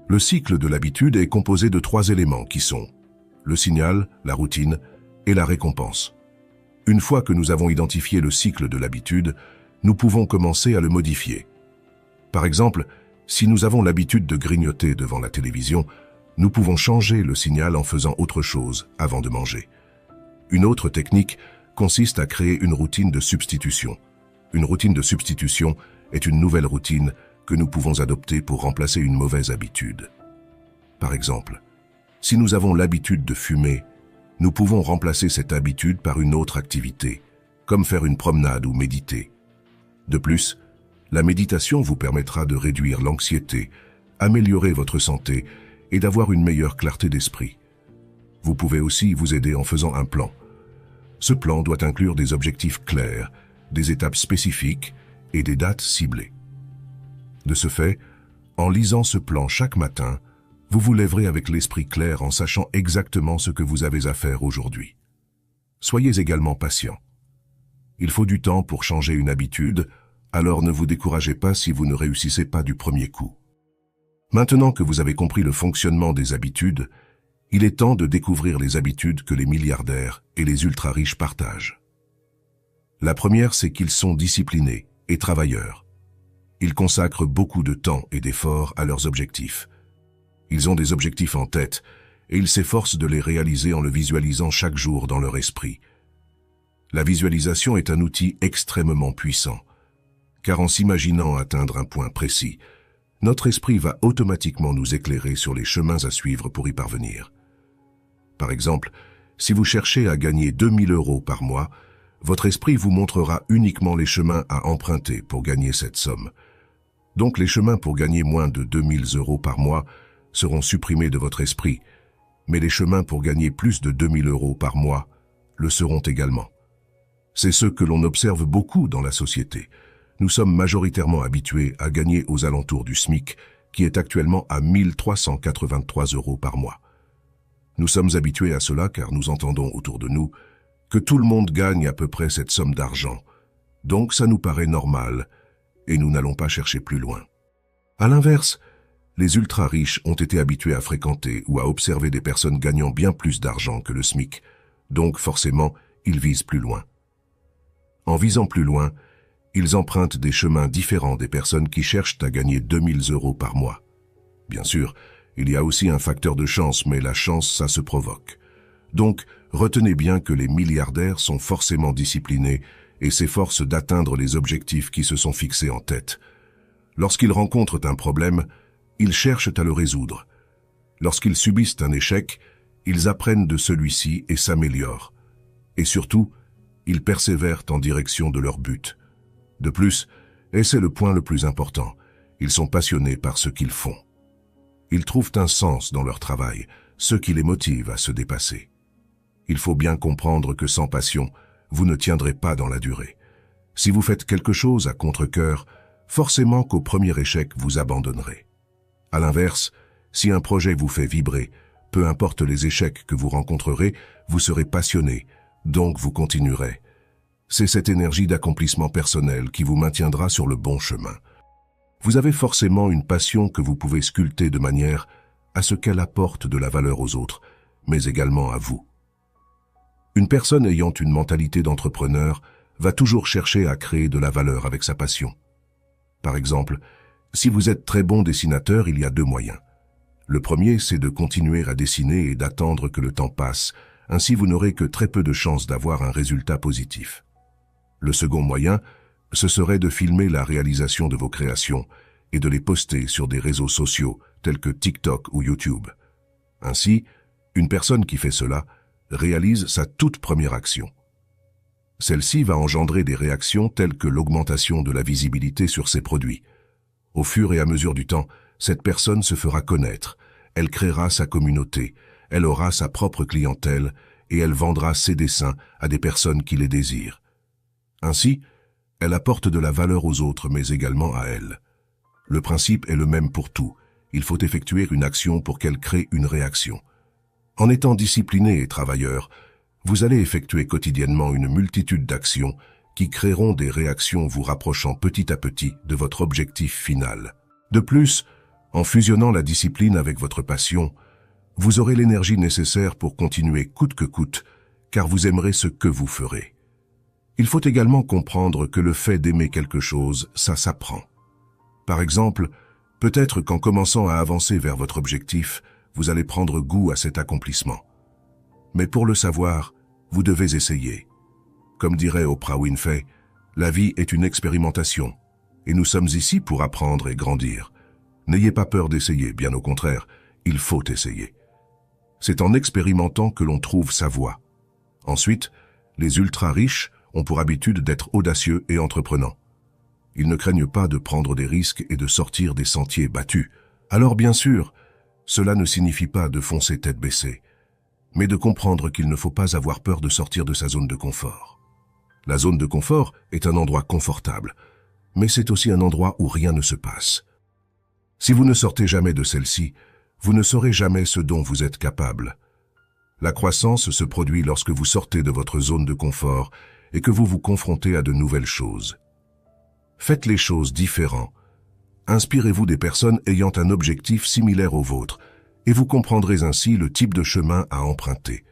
Le cycle de l'habitude est composé de 3 éléments qui sont le signal, la routine et la récompense. Une fois que nous avons identifié le cycle de l'habitude, nous pouvons commencer à le modifier. Par exemple, si nous avons l'habitude de grignoter devant la télévision, nous pouvons changer le signal en faisant autre chose avant de manger. Une autre technique consiste à créer une routine de substitution. Une routine de substitution est une nouvelle routine que nous pouvons adopter pour remplacer une mauvaise habitude. Par exemple, si nous avons l'habitude de fumer, nous pouvons remplacer cette habitude par une autre activité, comme faire une promenade ou méditer. De plus, la méditation vous permettra de réduire l'anxiété, améliorer votre santé et d'avoir une meilleure clarté d'esprit. Vous pouvez aussi vous aider en faisant un plan. Ce plan doit inclure des objectifs clairs, des étapes spécifiques et des dates ciblées. De ce fait, en lisant ce plan chaque matin, vous vous lèverez avec l'esprit clair en sachant exactement ce que vous avez à faire aujourd'hui. Soyez également patient. Il faut du temps pour changer une habitude, alors ne vous découragez pas si vous ne réussissez pas du premier coup. Maintenant que vous avez compris le fonctionnement des habitudes, il est temps de découvrir les habitudes que les milliardaires et les ultra-riches partagent. La première, c'est qu'ils sont disciplinés et travailleurs. Ils consacrent beaucoup de temps et d'efforts à leurs objectifs. Ils ont des objectifs en tête et ils s'efforcent de les réaliser en le visualisant chaque jour dans leur esprit. La visualisation est un outil extrêmement puissant, car en s'imaginant atteindre un point précis, notre esprit va automatiquement nous éclairer sur les chemins à suivre pour y parvenir. Par exemple, si vous cherchez à gagner 2000 € par mois, votre esprit vous montrera uniquement les chemins à emprunter pour gagner cette somme. Donc les chemins pour gagner moins de 2000 € par mois seront supprimés de votre esprit, mais les chemins pour gagner plus de 2000 € par mois le seront également. C'est ce que l'on observe beaucoup dans la société. Nous sommes majoritairement habitués à gagner aux alentours du SMIC, qui est actuellement à 1383 € par mois. Nous sommes habitués à cela car nous entendons autour de nous que tout le monde gagne à peu près cette somme d'argent. Donc ça nous paraît normal et nous n'allons pas chercher plus loin. À l'inverse, les ultra-riches ont été habitués à fréquenter ou à observer des personnes gagnant bien plus d'argent que le SMIC, donc forcément, ils visent plus loin. En visant plus loin, ils empruntent des chemins différents des personnes qui cherchent à gagner 2000 € par mois. Bien sûr, il y a aussi un facteur de chance, mais la chance, ça se provoque. Donc, retenez bien que les milliardaires sont forcément disciplinés et s'efforcent d'atteindre les objectifs qui se sont fixés en tête. Lorsqu'ils rencontrent un problème, ils cherchent à le résoudre. Lorsqu'ils subissent un échec, ils apprennent de celui-ci et s'améliorent. Et surtout, ils persévèrent en direction de leur but. De plus, et c'est le point le plus important, ils sont passionnés par ce qu'ils font. Ils trouvent un sens dans leur travail, ce qui les motive à se dépasser. Il faut bien comprendre que sans passion, vous ne tiendrez pas dans la durée. Si vous faites quelque chose à contre-cœur, forcément qu'au premier échec, vous abandonnerez. À l'inverse, si un projet vous fait vibrer, peu importe les échecs que vous rencontrerez, vous serez passionné, donc vous continuerez. C'est cette énergie d'accomplissement personnel qui vous maintiendra sur le bon chemin. Vous avez forcément une passion que vous pouvez sculpter de manière à ce qu'elle apporte de la valeur aux autres, mais également à vous. Une personne ayant une mentalité d'entrepreneur va toujours chercher à créer de la valeur avec sa passion. Par exemple, si vous êtes très bon dessinateur, il y a deux moyens. Le premier, c'est de continuer à dessiner et d'attendre que le temps passe, ainsi vous n'aurez que très peu de chances d'avoir un résultat positif. Le second moyen, ce serait de filmer la réalisation de vos créations et de les poster sur des réseaux sociaux tels que TikTok ou YouTube. Ainsi, une personne qui fait cela réalise sa toute première action. Celle-ci va engendrer des réactions telles que l'augmentation de la visibilité sur ses produits. Au fur et à mesure du temps, cette personne se fera connaître, elle créera sa communauté, elle aura sa propre clientèle et elle vendra ses dessins à des personnes qui les désirent. Ainsi, elle apporte de la valeur aux autres mais également à elle. Le principe est le même pour tout, il faut effectuer une action pour qu'elle crée une réaction. En étant discipliné et travailleur, vous allez effectuer quotidiennement une multitude d'actions qui créeront des réactions vous rapprochant petit à petit de votre objectif final. De plus, en fusionnant la discipline avec votre passion, vous aurez l'énergie nécessaire pour continuer coûte que coûte, car vous aimerez ce que vous ferez. Il faut également comprendre que le fait d'aimer quelque chose, ça s'apprend. Par exemple, peut-être qu'en commençant à avancer vers votre objectif, vous allez prendre goût à cet accomplissement. Mais pour le savoir, vous devez essayer. Comme dirait Oprah Winfrey, la vie est une expérimentation, et nous sommes ici pour apprendre et grandir. N'ayez pas peur d'essayer, bien au contraire, il faut essayer. C'est en expérimentant que l'on trouve sa voie. Ensuite, les ultra-riches ont pour habitude d'être audacieux et entreprenants. Ils ne craignent pas de prendre des risques et de sortir des sentiers battus. Alors bien sûr, cela ne signifie pas de foncer tête baissée, mais de comprendre qu'il ne faut pas avoir peur de sortir de sa zone de confort. La zone de confort est un endroit confortable, mais c'est aussi un endroit où rien ne se passe. Si vous ne sortez jamais de celle-ci, vous ne saurez jamais ce dont vous êtes capable. La croissance se produit lorsque vous sortez de votre zone de confort et que vous vous confrontez à de nouvelles choses. Faites les choses différemment. Inspirez-vous des personnes ayant un objectif similaire au vôtre et vous comprendrez ainsi le type de chemin à emprunter.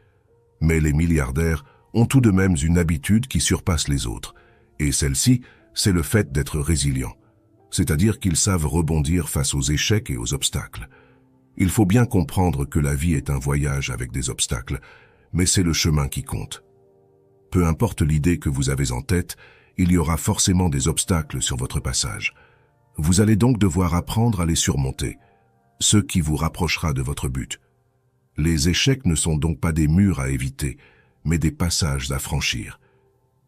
Mais les milliardaires ont tout de même une habitude qui surpasse les autres, et celle-ci, c'est le fait d'être résilient, c'est-à-dire qu'ils savent rebondir face aux échecs et aux obstacles. Il faut bien comprendre que la vie est un voyage avec des obstacles, mais c'est le chemin qui compte. Peu importe l'idée que vous avez en tête, il y aura forcément des obstacles sur votre passage. Vous allez donc devoir apprendre à les surmonter, ce qui vous rapprochera de votre but. Les échecs ne sont donc pas des murs à éviter, mais des passages à franchir.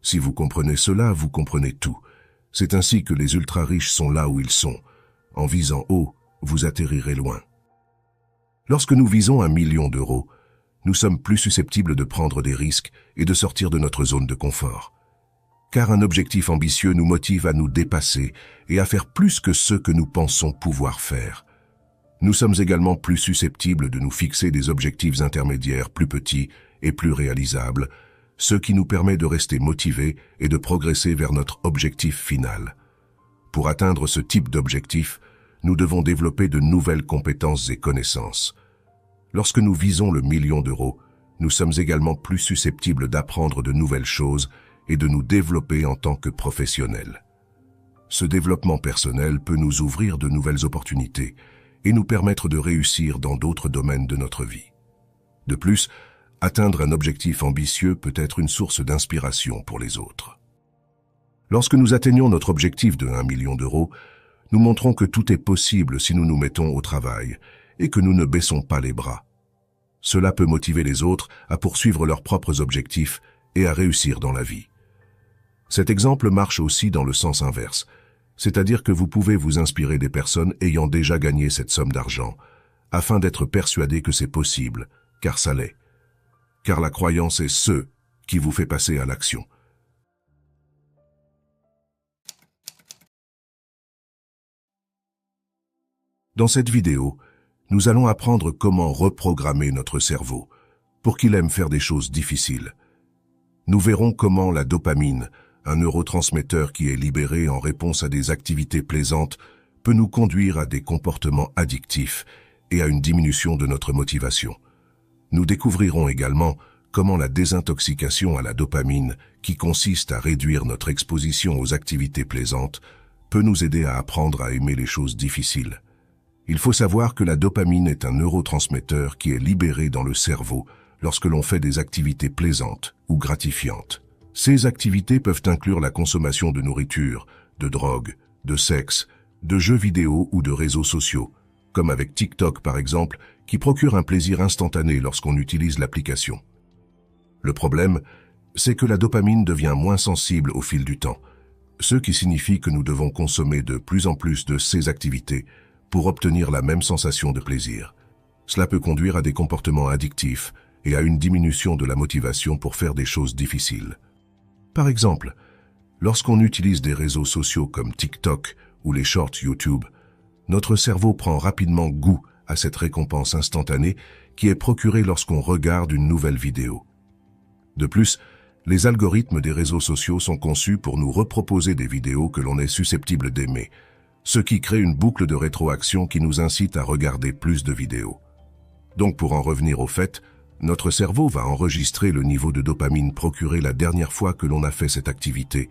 Si vous comprenez cela, vous comprenez tout. C'est ainsi que les ultra-riches sont là où ils sont. En visant haut, vous atterrirez loin. Lorsque nous visons 1 million d'euros, nous sommes plus susceptibles de prendre des risques et de sortir de notre zone de confort. Car un objectif ambitieux nous motive à nous dépasser et à faire plus que ce que nous pensons pouvoir faire. Nous sommes également plus susceptibles de nous fixer des objectifs intermédiaires plus petits et plus réalisables, ce qui nous permet de rester motivés et de progresser vers notre objectif final. Pour atteindre ce type d'objectif, nous devons développer de nouvelles compétences et connaissances. Lorsque nous visons le million d'euros, nous sommes également plus susceptibles d'apprendre de nouvelles choses et de nous développer en tant que professionnels. Ce développement personnel peut nous ouvrir de nouvelles opportunités et nous permettre de réussir dans d'autres domaines de notre vie. De plus, atteindre un objectif ambitieux peut être une source d'inspiration pour les autres. Lorsque nous atteignons notre objectif de 1 million d'euros, nous montrons que tout est possible si nous nous mettons au travail et que nous ne baissons pas les bras. Cela peut motiver les autres à poursuivre leurs propres objectifs et à réussir dans la vie. Cet exemple marche aussi dans le sens inverse, c'est-à-dire que vous pouvez vous inspirer des personnes ayant déjà gagné cette somme d'argent, afin d'être persuadé que c'est possible, car ça l'est. Car la croyance est ce qui vous fait passer à l'action. Dans cette vidéo, nous allons apprendre comment reprogrammer notre cerveau pour qu'il aime faire des choses difficiles. Nous verrons comment la dopamine, un neurotransmetteur qui est libéré en réponse à des activités plaisantes, peut nous conduire à des comportements addictifs et à une diminution de notre motivation. Nous découvrirons également comment la désintoxication à la dopamine, qui consiste à réduire notre exposition aux activités plaisantes, peut nous aider à apprendre à aimer les choses difficiles. Il faut savoir que la dopamine est un neurotransmetteur qui est libéré dans le cerveau lorsque l'on fait des activités plaisantes ou gratifiantes. Ces activités peuvent inclure la consommation de nourriture, de drogue, de sexe, de jeux vidéo ou de réseaux sociaux, comme avec TikTok par exemple, qui procure un plaisir instantané lorsqu'on utilise l'application. Le problème, c'est que la dopamine devient moins sensible au fil du temps, ce qui signifie que nous devons consommer de plus en plus de ces activités pour obtenir la même sensation de plaisir. Cela peut conduire à des comportements addictifs et à une diminution de la motivation pour faire des choses difficiles. Par exemple, lorsqu'on utilise des réseaux sociaux comme TikTok ou les shorts YouTube, notre cerveau prend rapidement goût à cette récompense instantanée qui est procurée lorsqu'on regarde une nouvelle vidéo. De plus, les algorithmes des réseaux sociaux sont conçus pour nous reproposer des vidéos que l'on est susceptible d'aimer, ce qui crée une boucle de rétroaction qui nous incite à regarder plus de vidéos. Donc pour en revenir au fait, notre cerveau va enregistrer le niveau de dopamine procuré la dernière fois que l'on a fait cette activité,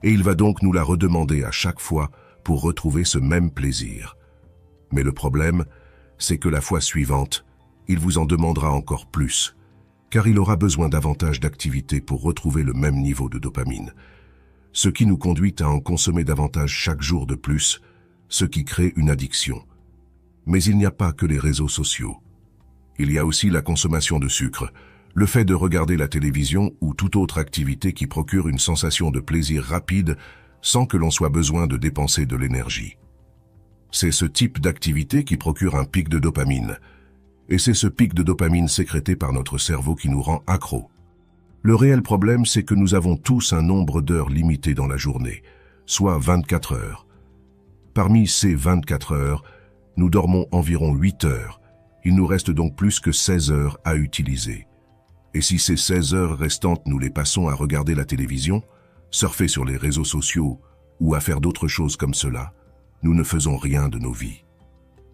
et il va donc nous la redemander à chaque fois pour retrouver ce même plaisir. Mais le problème, c'est que la fois suivante, il vous en demandera encore plus, car il aura besoin davantage d'activités pour retrouver le même niveau de dopamine, ce qui nous conduit à en consommer davantage chaque jour de plus, ce qui crée une addiction. Mais il n'y a pas que les réseaux sociaux. Il y a aussi la consommation de sucre, le fait de regarder la télévision ou toute autre activité qui procure une sensation de plaisir rapide sans que l'on soit besoin de dépenser de l'énergie. C'est ce type d'activité qui procure un pic de dopamine, et c'est ce pic de dopamine sécrété par notre cerveau qui nous rend accros. Le réel problème, c'est que nous avons tous un nombre d'heures limité dans la journée, soit 24 heures. Parmi ces 24 heures, nous dormons environ 8 heures. Il nous reste donc plus que 16 heures à utiliser. Et si ces 16 heures restantes, nous les passons à regarder la télévision, surfer sur les réseaux sociaux ou à faire d'autres choses comme cela, nous ne faisons rien de nos vies.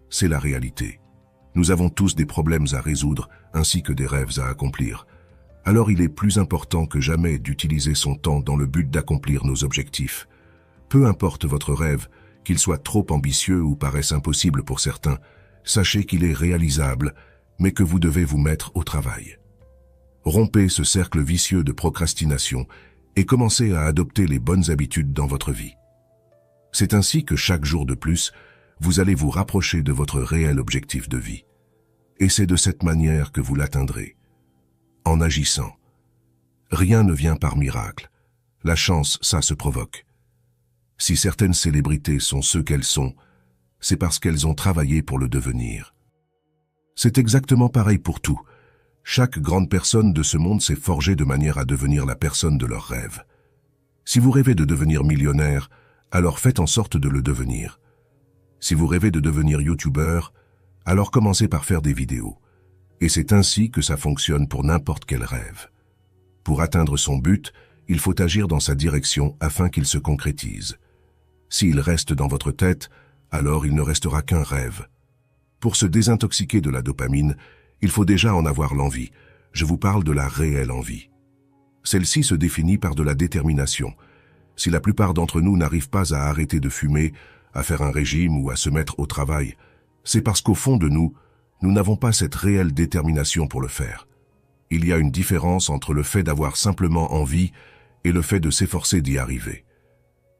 C'est la réalité. Nous avons tous des problèmes à résoudre ainsi que des rêves à accomplir. Alors il est plus important que jamais d'utiliser son temps dans le but d'accomplir nos objectifs. Peu importe votre rêve, qu'il soit trop ambitieux ou paraisse impossible pour certains, sachez qu'il est réalisable, mais que vous devez vous mettre au travail. Rompez ce cercle vicieux de procrastination et commencez à adopter les bonnes habitudes dans votre vie. C'est ainsi que chaque jour de plus, vous allez vous rapprocher de votre réel objectif de vie. Et c'est de cette manière que vous l'atteindrez. En agissant. Rien ne vient par miracle. La chance, ça se provoque. Si certaines célébrités sont ce qu'elles sont, c'est parce qu'elles ont travaillé pour le devenir. C'est exactement pareil pour tout. Chaque grande personne de ce monde s'est forgée de manière à devenir la personne de leurs rêves. Si vous rêvez de devenir millionnaire, alors faites en sorte de le devenir. Si vous rêvez de devenir youtubeur, alors commencez par faire des vidéos. Et c'est ainsi que ça fonctionne pour n'importe quel rêve. Pour atteindre son but, il faut agir dans sa direction afin qu'il se concrétise. S'il reste dans votre tête, alors il ne restera qu'un rêve. Pour se désintoxiquer de la dopamine, il faut déjà en avoir l'envie. Je vous parle de la réelle envie. Celle-ci se définit par de la détermination. Si la plupart d'entre nous n'arrivent pas à arrêter de fumer, à faire un régime ou à se mettre au travail, c'est parce qu'au fond de nous, nous n'avons pas cette réelle détermination pour le faire. Il y a une différence entre le fait d'avoir simplement envie et le fait de s'efforcer d'y arriver.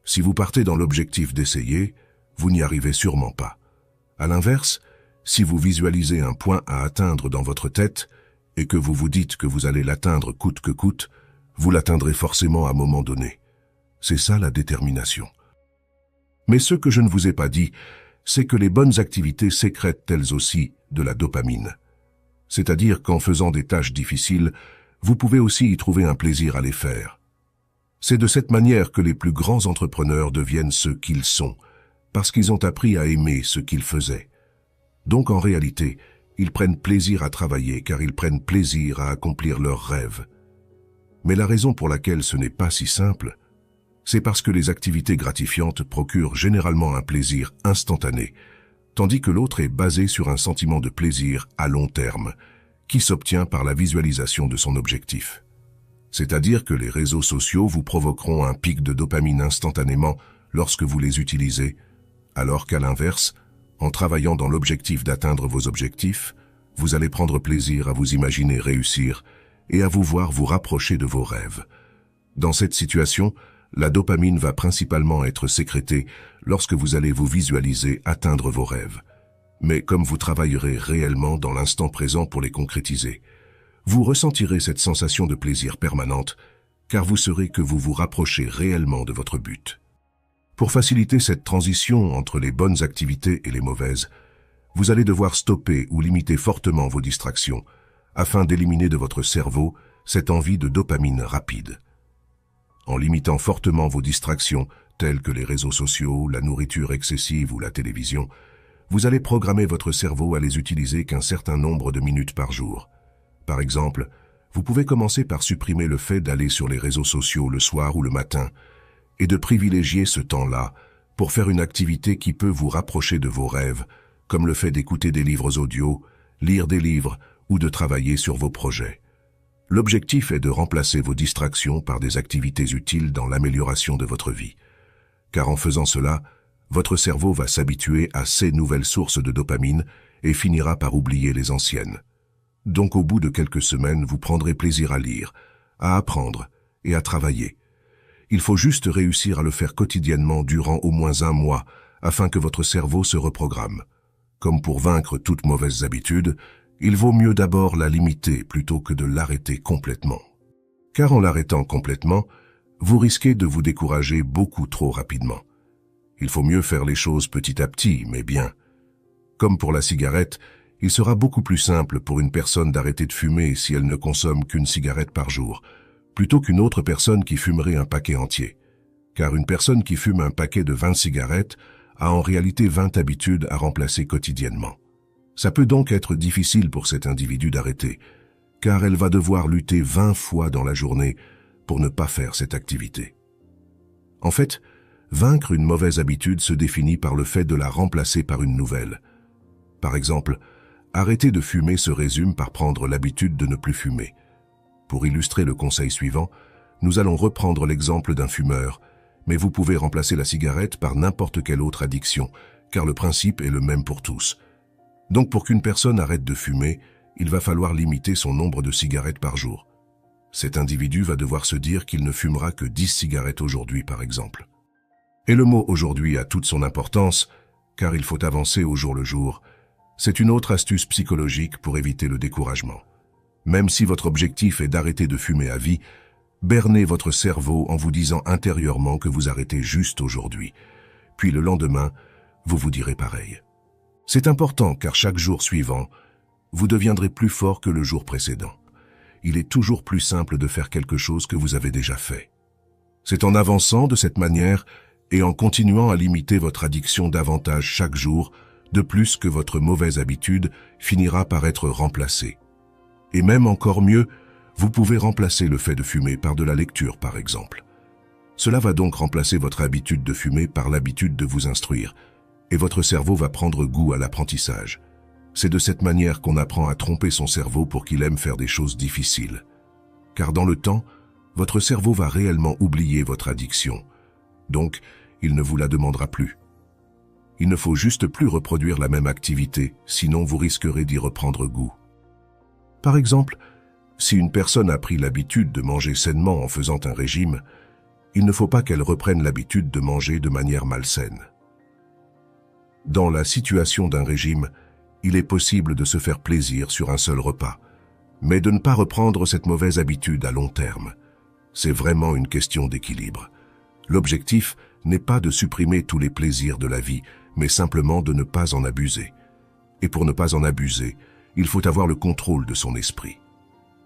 Si vous partez dans l'objectif d'essayer, vous n'y arrivez sûrement pas. À l'inverse, si vous visualisez un point à atteindre dans votre tête et que vous vous dites que vous allez l'atteindre coûte que coûte, vous l'atteindrez forcément à un moment donné. C'est ça la détermination. Mais ce que je ne vous ai pas dit, c'est que les bonnes activités sécrètent elles aussi de la dopamine. C'est-à-dire qu'en faisant des tâches difficiles, vous pouvez aussi y trouver un plaisir à les faire. C'est de cette manière que les plus grands entrepreneurs deviennent ce qu'ils sont, parce qu'ils ont appris à aimer ce qu'ils faisaient. Donc en réalité, ils prennent plaisir à travailler car ils prennent plaisir à accomplir leurs rêves. Mais la raison pour laquelle ce n'est pas si simple, c'est parce que les activités gratifiantes procurent généralement un plaisir instantané, tandis que l'autre est basé sur un sentiment de plaisir à long terme, qui s'obtient par la visualisation de son objectif. C'est-à-dire que les réseaux sociaux vous provoqueront un pic de dopamine instantanément lorsque vous les utilisez, alors qu'à l'inverse, en travaillant dans l'objectif d'atteindre vos objectifs, vous allez prendre plaisir à vous imaginer réussir et à vous voir vous rapprocher de vos rêves. Dans cette situation, la dopamine va principalement être sécrétée lorsque vous allez vous visualiser atteindre vos rêves. Mais comme vous travaillerez réellement dans l'instant présent pour les concrétiser, vous ressentirez cette sensation de plaisir permanente, car vous saurez que vous vous rapprochez réellement de votre but. Pour faciliter cette transition entre les bonnes activités et les mauvaises, vous allez devoir stopper ou limiter fortement vos distractions, afin d'éliminer de votre cerveau cette envie de dopamine rapide. En limitant fortement vos distractions, telles que les réseaux sociaux, la nourriture excessive ou la télévision, vous allez programmer votre cerveau à les utiliser qu'un certain nombre de minutes par jour. Par exemple, vous pouvez commencer par supprimer le fait d'aller sur les réseaux sociaux le soir ou le matin et de privilégier ce temps-là pour faire une activité qui peut vous rapprocher de vos rêves, comme le fait d'écouter des livres audio, lire des livres ou de travailler sur vos projets. L'objectif est de remplacer vos distractions par des activités utiles dans l'amélioration de votre vie. Car en faisant cela, votre cerveau va s'habituer à ces nouvelles sources de dopamine et finira par oublier les anciennes. Donc au bout de quelques semaines, vous prendrez plaisir à lire, à apprendre et à travailler. Il faut juste réussir à le faire quotidiennement durant au moins 1 mois afin que votre cerveau se reprogramme. Comme pour vaincre toute mauvaise habitude, il vaut mieux d'abord la limiter plutôt que de l'arrêter complètement. Car en l'arrêtant complètement, vous risquez de vous décourager beaucoup trop rapidement. Il faut mieux faire les choses petit à petit, mais bien. Comme pour la cigarette, il sera beaucoup plus simple pour une personne d'arrêter de fumer si elle ne consomme qu'une cigarette par jour, plutôt qu'une autre personne qui fumerait un paquet entier. Car une personne qui fume un paquet de 20 cigarettes a en réalité 20 habitudes à remplacer quotidiennement. Ça peut donc être difficile pour cet individu d'arrêter, car elle va devoir lutter 20 fois dans la journée pour ne pas faire cette activité. En fait, vaincre une mauvaise habitude se définit par le fait de la remplacer par une nouvelle. Par exemple, arrêter de fumer se résume par prendre l'habitude de ne plus fumer. Pour illustrer le conseil suivant, nous allons reprendre l'exemple d'un fumeur, mais vous pouvez remplacer la cigarette par n'importe quelle autre addiction, car le principe est le même pour tous. Donc pour qu'une personne arrête de fumer, il va falloir limiter son nombre de cigarettes par jour. Cet individu va devoir se dire qu'il ne fumera que 10 cigarettes aujourd'hui, par exemple. Et le mot « aujourd'hui » a toute son importance, car il faut avancer au jour le jour. C'est une autre astuce psychologique pour éviter le découragement. Même si votre objectif est d'arrêter de fumer à vie, bernez votre cerveau en vous disant intérieurement que vous arrêtez juste aujourd'hui. Puis le lendemain, vous vous direz pareil. C'est important car chaque jour suivant, vous deviendrez plus fort que le jour précédent. Il est toujours plus simple de faire quelque chose que vous avez déjà fait. C'est en avançant de cette manière et en continuant à limiter votre addiction davantage chaque jour, de plus que votre mauvaise habitude finira par être remplacée. Et même encore mieux, Vous pouvez remplacer le fait de fumer par de la lecture, par exemple. Cela va donc remplacer votre habitude de fumer par l'habitude de vous instruire, et votre cerveau va prendre goût à l'apprentissage. C'est de cette manière qu'on apprend à tromper son cerveau pour qu'il aime faire des choses difficiles. Car dans le temps, votre cerveau va réellement oublier votre addiction. Donc, il ne vous la demandera plus. Il ne faut juste plus reproduire la même activité, sinon vous risquerez d'y reprendre goût. Par exemple, si une personne a pris l'habitude de manger sainement en faisant un régime, il ne faut pas qu'elle reprenne l'habitude de manger de manière malsaine. Dans la situation d'un régime, il est possible de se faire plaisir sur un seul repas, mais de ne pas reprendre cette mauvaise habitude à long terme. C'est vraiment une question d'équilibre. L'objectif n'est pas de supprimer tous les plaisirs de la vie, mais simplement de ne pas en abuser. Et pour ne pas en abuser, il faut avoir le contrôle de son esprit.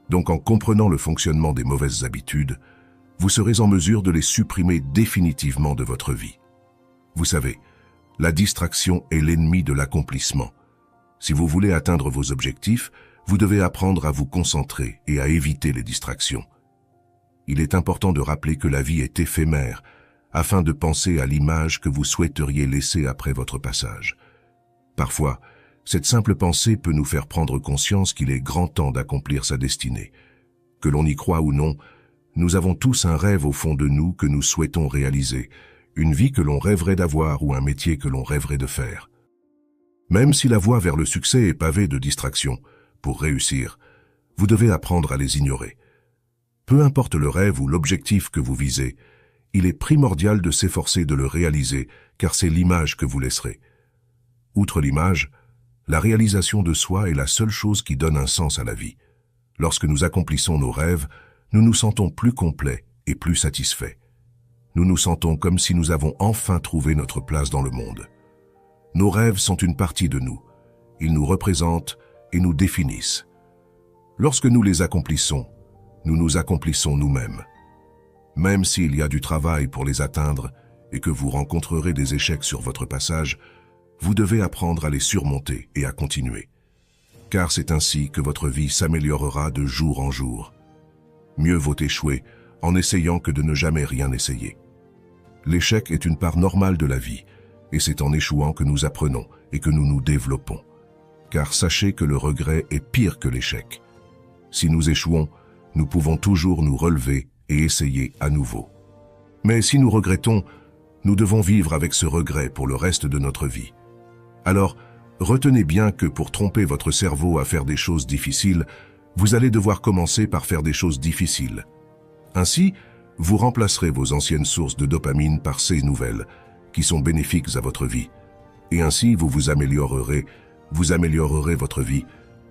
Donc en comprenant le fonctionnement des mauvaises habitudes, vous serez en mesure de les supprimer définitivement de votre vie. Vous savez, la distraction est l'ennemi de l'accomplissement. Si vous voulez atteindre vos objectifs, vous devez apprendre à vous concentrer et à éviter les distractions. Il est important de rappeler que la vie est éphémère, afin de penser à l'image que vous souhaiteriez laisser après votre passage. Parfois, cette simple pensée peut nous faire prendre conscience qu'il est grand temps d'accomplir sa destinée. Que l'on y croit ou non, nous avons tous un rêve au fond de nous que nous souhaitons réaliser, une vie que l'on rêverait d'avoir ou un métier que l'on rêverait de faire. Même si la voie vers le succès est pavée de distractions, pour réussir, vous devez apprendre à les ignorer. Peu importe le rêve ou l'objectif que vous visez, il est primordial de s'efforcer de le réaliser, car c'est l'image que vous laisserez. Outre l'image, la réalisation de soi est la seule chose qui donne un sens à la vie. Lorsque nous accomplissons nos rêves, nous nous sentons plus complets et plus satisfaits. Nous nous sentons comme si nous avons enfin trouvé notre place dans le monde. Nos rêves sont une partie de nous. Ils nous représentent et nous définissent. Lorsque nous les accomplissons, nous nous accomplissons nous-mêmes. Même s'il y a du travail pour les atteindre et que vous rencontrerez des échecs sur votre passage, vous devez apprendre à les surmonter et à continuer. Car c'est ainsi que votre vie s'améliorera de jour en jour. Mieux vaut échouer en essayant que de ne jamais rien essayer. L'échec est une part normale de la vie, et c'est en échouant que nous apprenons et que nous nous développons. Car sachez que le regret est pire que l'échec. Si nous échouons, nous pouvons toujours nous relever et essayer à nouveau. Mais si nous regrettons, nous devons vivre avec ce regret pour le reste de notre vie. Alors, retenez bien que pour tromper votre cerveau à faire des choses difficiles, vous allez devoir commencer par faire des choses difficiles. Ainsi, vous remplacerez vos anciennes sources de dopamine par ces nouvelles, qui sont bénéfiques à votre vie. Et ainsi, vous améliorerez votre vie,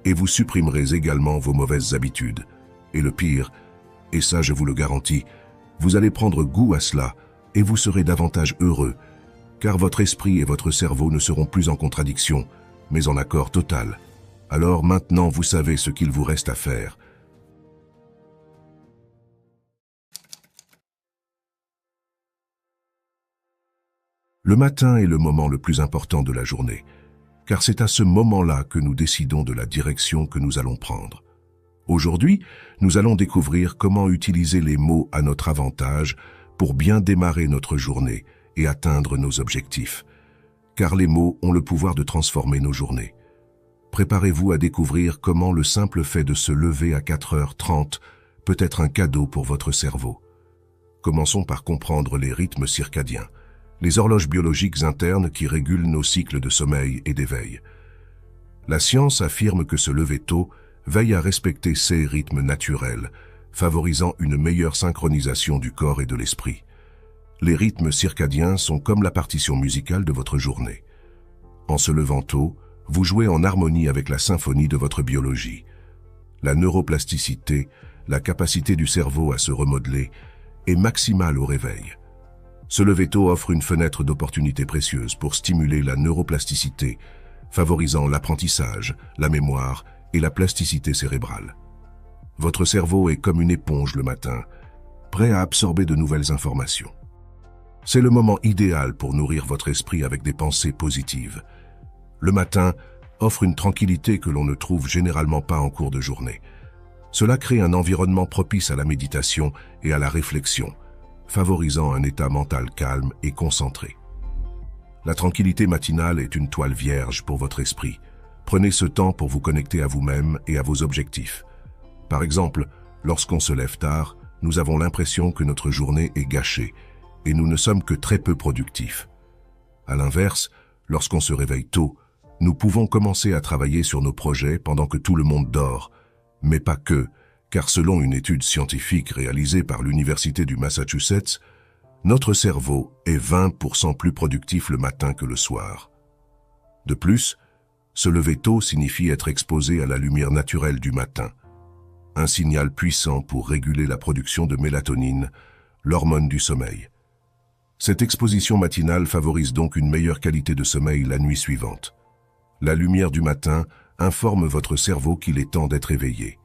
et vous supprimerez également vos mauvaises habitudes. Et le pire, et ça je vous le garantis, vous allez prendre goût à cela, et vous serez davantage heureux, car votre esprit et votre cerveau ne seront plus en contradiction, mais en accord total. Alors maintenant vous savez ce qu'il vous reste à faire. Le matin est le moment le plus important de la journée, car c'est à ce moment-là que nous décidons de la direction que nous allons prendre. Aujourd'hui, nous allons découvrir comment utiliser les mots à notre avantage pour bien démarrer notre journée et atteindre nos objectifs. Car les mots ont le pouvoir de transformer nos journées. Préparez-vous à découvrir comment le simple fait de se lever à 4h30 peut être un cadeau pour votre cerveau. Commençons par comprendre les rythmes circadiens, les horloges biologiques internes qui régulent nos cycles de sommeil et d'éveil. La science affirme que se lever tôt veille à respecter ces rythmes naturels, favorisant une meilleure synchronisation du corps et de l'esprit. Les rythmes circadiens sont comme la partition musicale de votre journée. En se levant tôt, vous jouez en harmonie avec la symphonie de votre biologie. La neuroplasticité, la capacité du cerveau à se remodeler, est maximale au réveil. Se lever tôt offre une fenêtre d'opportunité précieuse pour stimuler la neuroplasticité, favorisant l'apprentissage, la mémoire et la plasticité cérébrale. Votre cerveau est comme une éponge le matin, prêt à absorber de nouvelles informations. C'est le moment idéal pour nourrir votre esprit avec des pensées positives. Le matin offre une tranquillité que l'on ne trouve généralement pas en cours de journée. Cela crée un environnement propice à la méditation et à la réflexion, favorisant un état mental calme et concentré. La tranquillité matinale est une toile vierge pour votre esprit. Prenez ce temps pour vous connecter à vous-même et à vos objectifs. Par exemple, lorsqu'on se lève tard, nous avons l'impression que notre journée est gâchée et nous ne sommes que très peu productifs. À l'inverse, lorsqu'on se réveille tôt, nous pouvons commencer à travailler sur nos projets pendant que tout le monde dort, mais pas que, car selon une étude scientifique réalisée par l'Université du Massachusetts, notre cerveau est 20% plus productif le matin que le soir. De plus, se lever tôt signifie être exposé à la lumière naturelle du matin, un signal puissant pour réguler la production de mélatonine, l'hormone du sommeil. Cette exposition matinale favorise donc une meilleure qualité de sommeil la nuit suivante. La lumière du matin informe votre cerveau qu'il est temps d'être éveillé.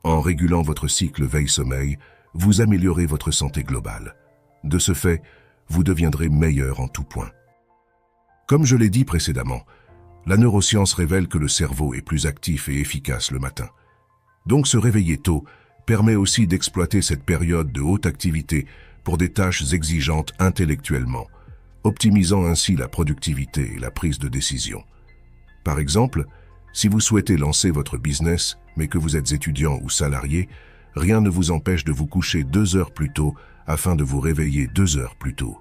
En régulant votre cycle veille-sommeil, vous améliorez votre santé globale. De ce fait, vous deviendrez meilleur en tout point. Comme je l'ai dit précédemment, la neuroscience révèle que le cerveau est plus actif et efficace le matin. Donc se réveiller tôt permet aussi d'exploiter cette période de haute activité pour des tâches exigeantes intellectuellement, optimisant ainsi la productivité et la prise de décision. Par exemple, si vous souhaitez lancer votre business, mais que vous êtes étudiant ou salarié, rien ne vous empêche de vous coucher 2 heures plus tôt afin de vous réveiller 2 heures plus tôt,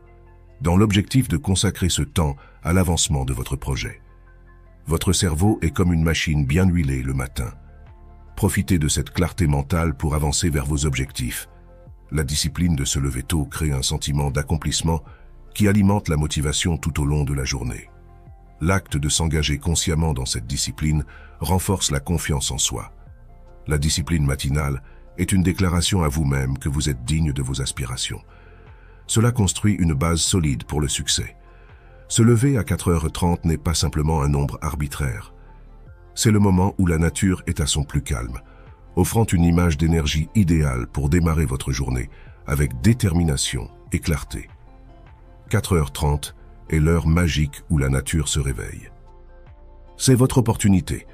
dans l'objectif de consacrer ce temps à l'avancement de votre projet. Votre cerveau est comme une machine bien huilée le matin. Profitez de cette clarté mentale pour avancer vers vos objectifs. La discipline de se lever tôt crée un sentiment d'accomplissement qui alimente la motivation tout au long de la journée. L'acte de s'engager consciemment dans cette discipline renforce la confiance en soi. La discipline matinale est une déclaration à vous-même que vous êtes digne de vos aspirations. Cela construit une base solide pour le succès. Se lever à 4h30 n'est pas simplement un nombre arbitraire. C'est le moment où la nature est à son plus calme, offrant une image d'énergie idéale pour démarrer votre journée avec détermination et clarté. 4h30 est l'heure magique où la nature se réveille. C'est votre opportunité,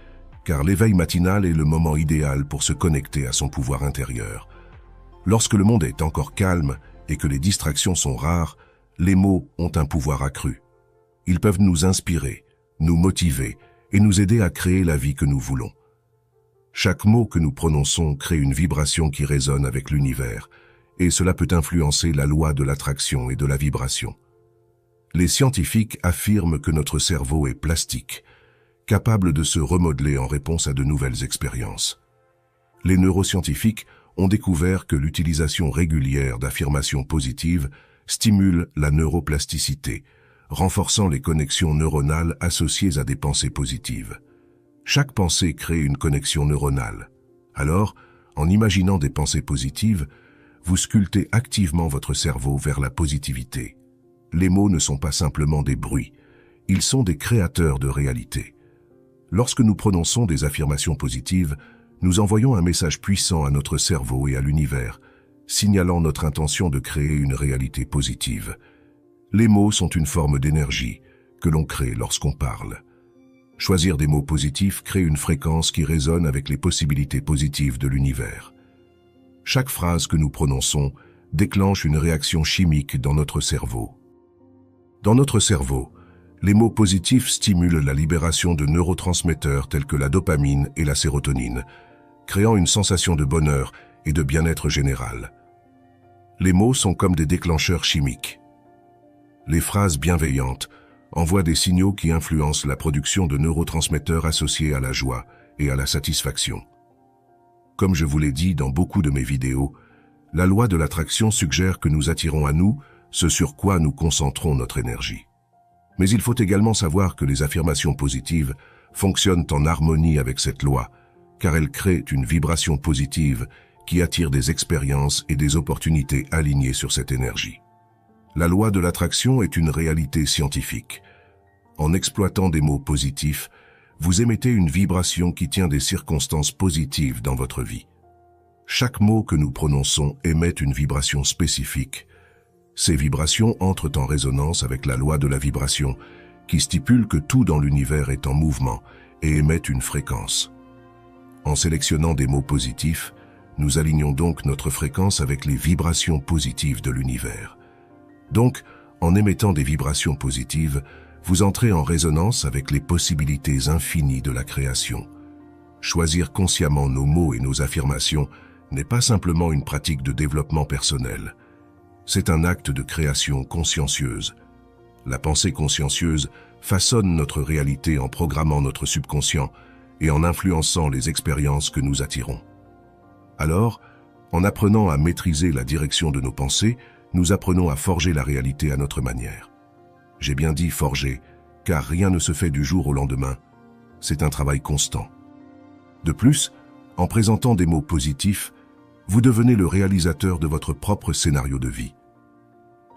car l'éveil matinal est le moment idéal pour se connecter à son pouvoir intérieur. Lorsque le monde est encore calme et que les distractions sont rares, les mots ont un pouvoir accru. Ils peuvent nous inspirer, nous motiver et nous aider à créer la vie que nous voulons. Chaque mot que nous prononçons crée une vibration qui résonne avec l'univers, et cela peut influencer la loi de l'attraction et de la vibration. Les scientifiques affirment que notre cerveau est plastique, capable de se remodeler en réponse à de nouvelles expériences. Les neuroscientifiques ont découvert que l'utilisation régulière d'affirmations positives stimule la neuroplasticité, renforçant les connexions neuronales associées à des pensées positives. Chaque pensée crée une connexion neuronale. Alors, en imaginant des pensées positives, vous sculptez activement votre cerveau vers la positivité. Les mots ne sont pas simplement des bruits, ils sont des créateurs de réalité. Lorsque nous prononçons des affirmations positives, nous envoyons un message puissant à notre cerveau et à l'univers, signalant notre intention de créer une réalité positive. Les mots sont une forme d'énergie que l'on crée lorsqu'on parle. Choisir des mots positifs crée une fréquence qui résonne avec les possibilités positives de l'univers. Chaque phrase que nous prononçons déclenche une réaction chimique dans notre cerveau. Dans notre cerveau, les mots positifs stimulent la libération de neurotransmetteurs tels que la dopamine et la sérotonine, créant une sensation de bonheur et de bien-être général. Les mots sont comme des déclencheurs chimiques. Les phrases bienveillantes envoient des signaux qui influencent la production de neurotransmetteurs associés à la joie et à la satisfaction. Comme je vous l'ai dit dans beaucoup de mes vidéos, la loi de l'attraction suggère que nous attirons à nous ce sur quoi nous concentrons notre énergie. Mais il faut également savoir que les affirmations positives fonctionnent en harmonie avec cette loi, car elles créent une vibration positive qui attire des expériences et des opportunités alignées sur cette énergie. La loi de l'attraction est une réalité scientifique. En exploitant des mots positifs, vous émettez une vibration qui tient des circonstances positives dans votre vie. Chaque mot que nous prononçons émet une vibration spécifique. Ces vibrations entrent en résonance avec la loi de la vibration, qui stipule que tout dans l'univers est en mouvement et émet une fréquence. En sélectionnant des mots positifs, nous alignons donc notre fréquence avec les vibrations positives de l'univers. Donc, en émettant des vibrations positives, vous entrez en résonance avec les possibilités infinies de la création. Choisir consciemment nos mots et nos affirmations n'est pas simplement une pratique de développement personnel. C'est un acte de création consciencieuse. La pensée consciencieuse façonne notre réalité en programmant notre subconscient et en influençant les expériences que nous attirons. Alors, en apprenant à maîtriser la direction de nos pensées, nous apprenons à forger la réalité à notre manière. J'ai bien dit forger, car rien ne se fait du jour au lendemain. C'est un travail constant. De plus, en présentant des mots positifs, vous devenez le réalisateur de votre propre scénario de vie.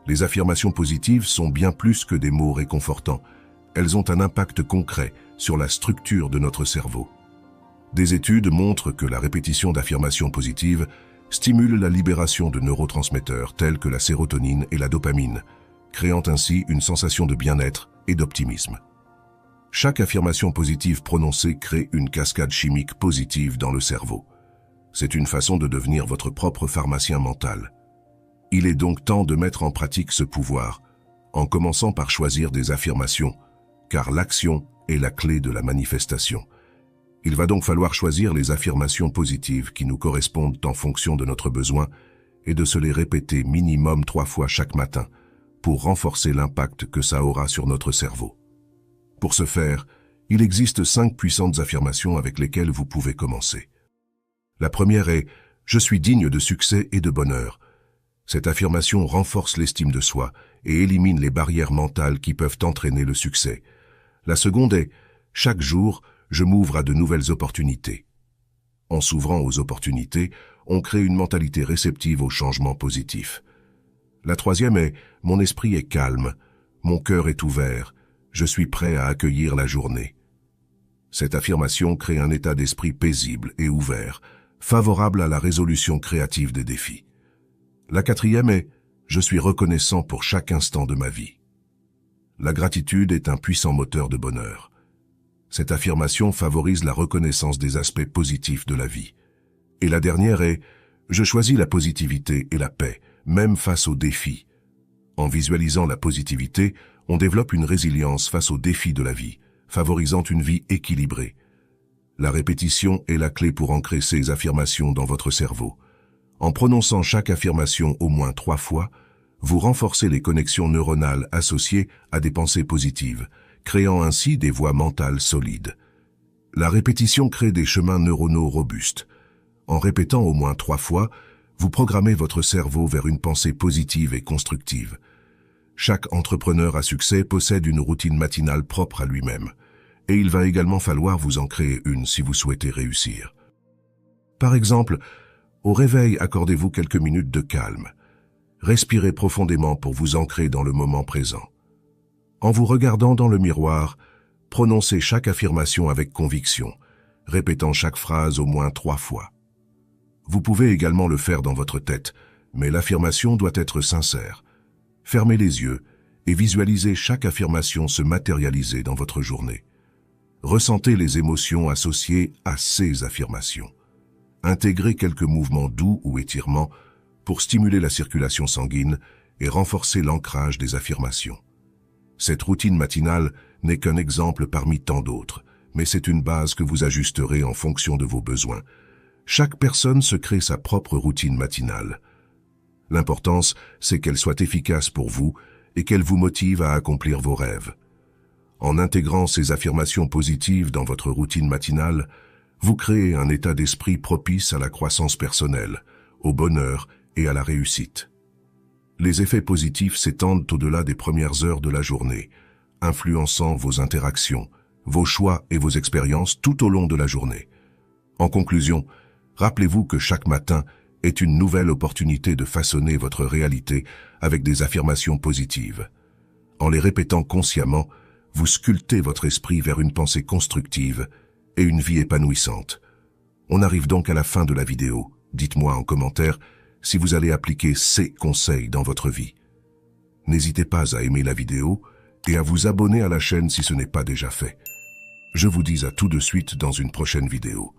Les affirmations positives sont bien plus que des mots réconfortants. Elles ont un impact concret sur la structure de notre cerveau. Des études montrent que la répétition d'affirmations positives stimule la libération de neurotransmetteurs tels que la sérotonine et la dopamine, créant ainsi une sensation de bien-être et d'optimisme. Chaque affirmation positive prononcée crée une cascade chimique positive dans le cerveau. C'est une façon de devenir votre propre pharmacien mental. Il est donc temps de mettre en pratique ce pouvoir, en commençant par choisir des affirmations, car l'action est la clé de la manifestation. Il va donc falloir choisir les affirmations positives qui nous correspondent en fonction de notre besoin et de se les répéter minimum 3 fois chaque matin pour renforcer l'impact que ça aura sur notre cerveau. Pour ce faire, il existe 5 puissantes affirmations avec lesquelles vous pouvez commencer. La première est « Je suis digne de succès et de bonheur ». Cette affirmation renforce l'estime de soi et élimine les barrières mentales qui peuvent entraîner le succès. La seconde est « Chaque jour, je m'ouvre à de nouvelles opportunités ». En s'ouvrant aux opportunités, on crée une mentalité réceptive aux changements positifs. La troisième est « Mon esprit est calme, mon cœur est ouvert, je suis prêt à accueillir la journée ». Cette affirmation crée un état d'esprit paisible et ouvert, favorable à la résolution créative des défis. La quatrième est « Je suis reconnaissant pour chaque instant de ma vie ». La gratitude est un puissant moteur de bonheur. Cette affirmation favorise la reconnaissance des aspects positifs de la vie. Et la dernière est « Je choisis la positivité et la paix, même face aux défis ». En visualisant la positivité, on développe une résilience face aux défis de la vie, favorisant une vie équilibrée. La répétition est la clé pour ancrer ces affirmations dans votre cerveau. En prononçant chaque affirmation au moins 3 fois, vous renforcez les connexions neuronales associées à des pensées positives, créant ainsi des voies mentales solides. La répétition crée des chemins neuronaux robustes. En répétant au moins 3 fois, vous programmez votre cerveau vers une pensée positive et constructive. Chaque entrepreneur à succès possède une routine matinale propre à lui-même, et il va également falloir vous en créer une si vous souhaitez réussir. Par exemple, au réveil, accordez-vous quelques minutes de calme. Respirez profondément pour vous ancrer dans le moment présent. En vous regardant dans le miroir, prononcez chaque affirmation avec conviction, répétant chaque phrase au moins 3 fois. Vous pouvez également le faire dans votre tête, mais l'affirmation doit être sincère. Fermez les yeux et visualisez chaque affirmation se matérialiser dans votre journée. Ressentez les émotions associées à ces affirmations. Intégrez quelques mouvements doux ou étirements pour stimuler la circulation sanguine et renforcer l'ancrage des affirmations. Cette routine matinale n'est qu'un exemple parmi tant d'autres, mais c'est une base que vous ajusterez en fonction de vos besoins. Chaque personne se crée sa propre routine matinale. L'importance, c'est qu'elle soit efficace pour vous et qu'elle vous motive à accomplir vos rêves. En intégrant ces affirmations positives dans votre routine matinale, vous créez un état d'esprit propice à la croissance personnelle, au bonheur et à la réussite. Les effets positifs s'étendent au-delà des premières heures de la journée, influençant vos interactions, vos choix et vos expériences tout au long de la journée. En conclusion, rappelez-vous que chaque matin est une nouvelle opportunité de façonner votre réalité avec des affirmations positives. En les répétant consciemment, vous sculptez votre esprit vers une pensée constructive et une vie épanouissante. On arrive donc à la fin de la vidéo. Dites-moi en commentaire si vous allez appliquer ces conseils dans votre vie. N'hésitez pas à aimer la vidéo et à vous abonner à la chaîne si ce n'est pas déjà fait. Je vous dis à tout de suite dans une prochaine vidéo.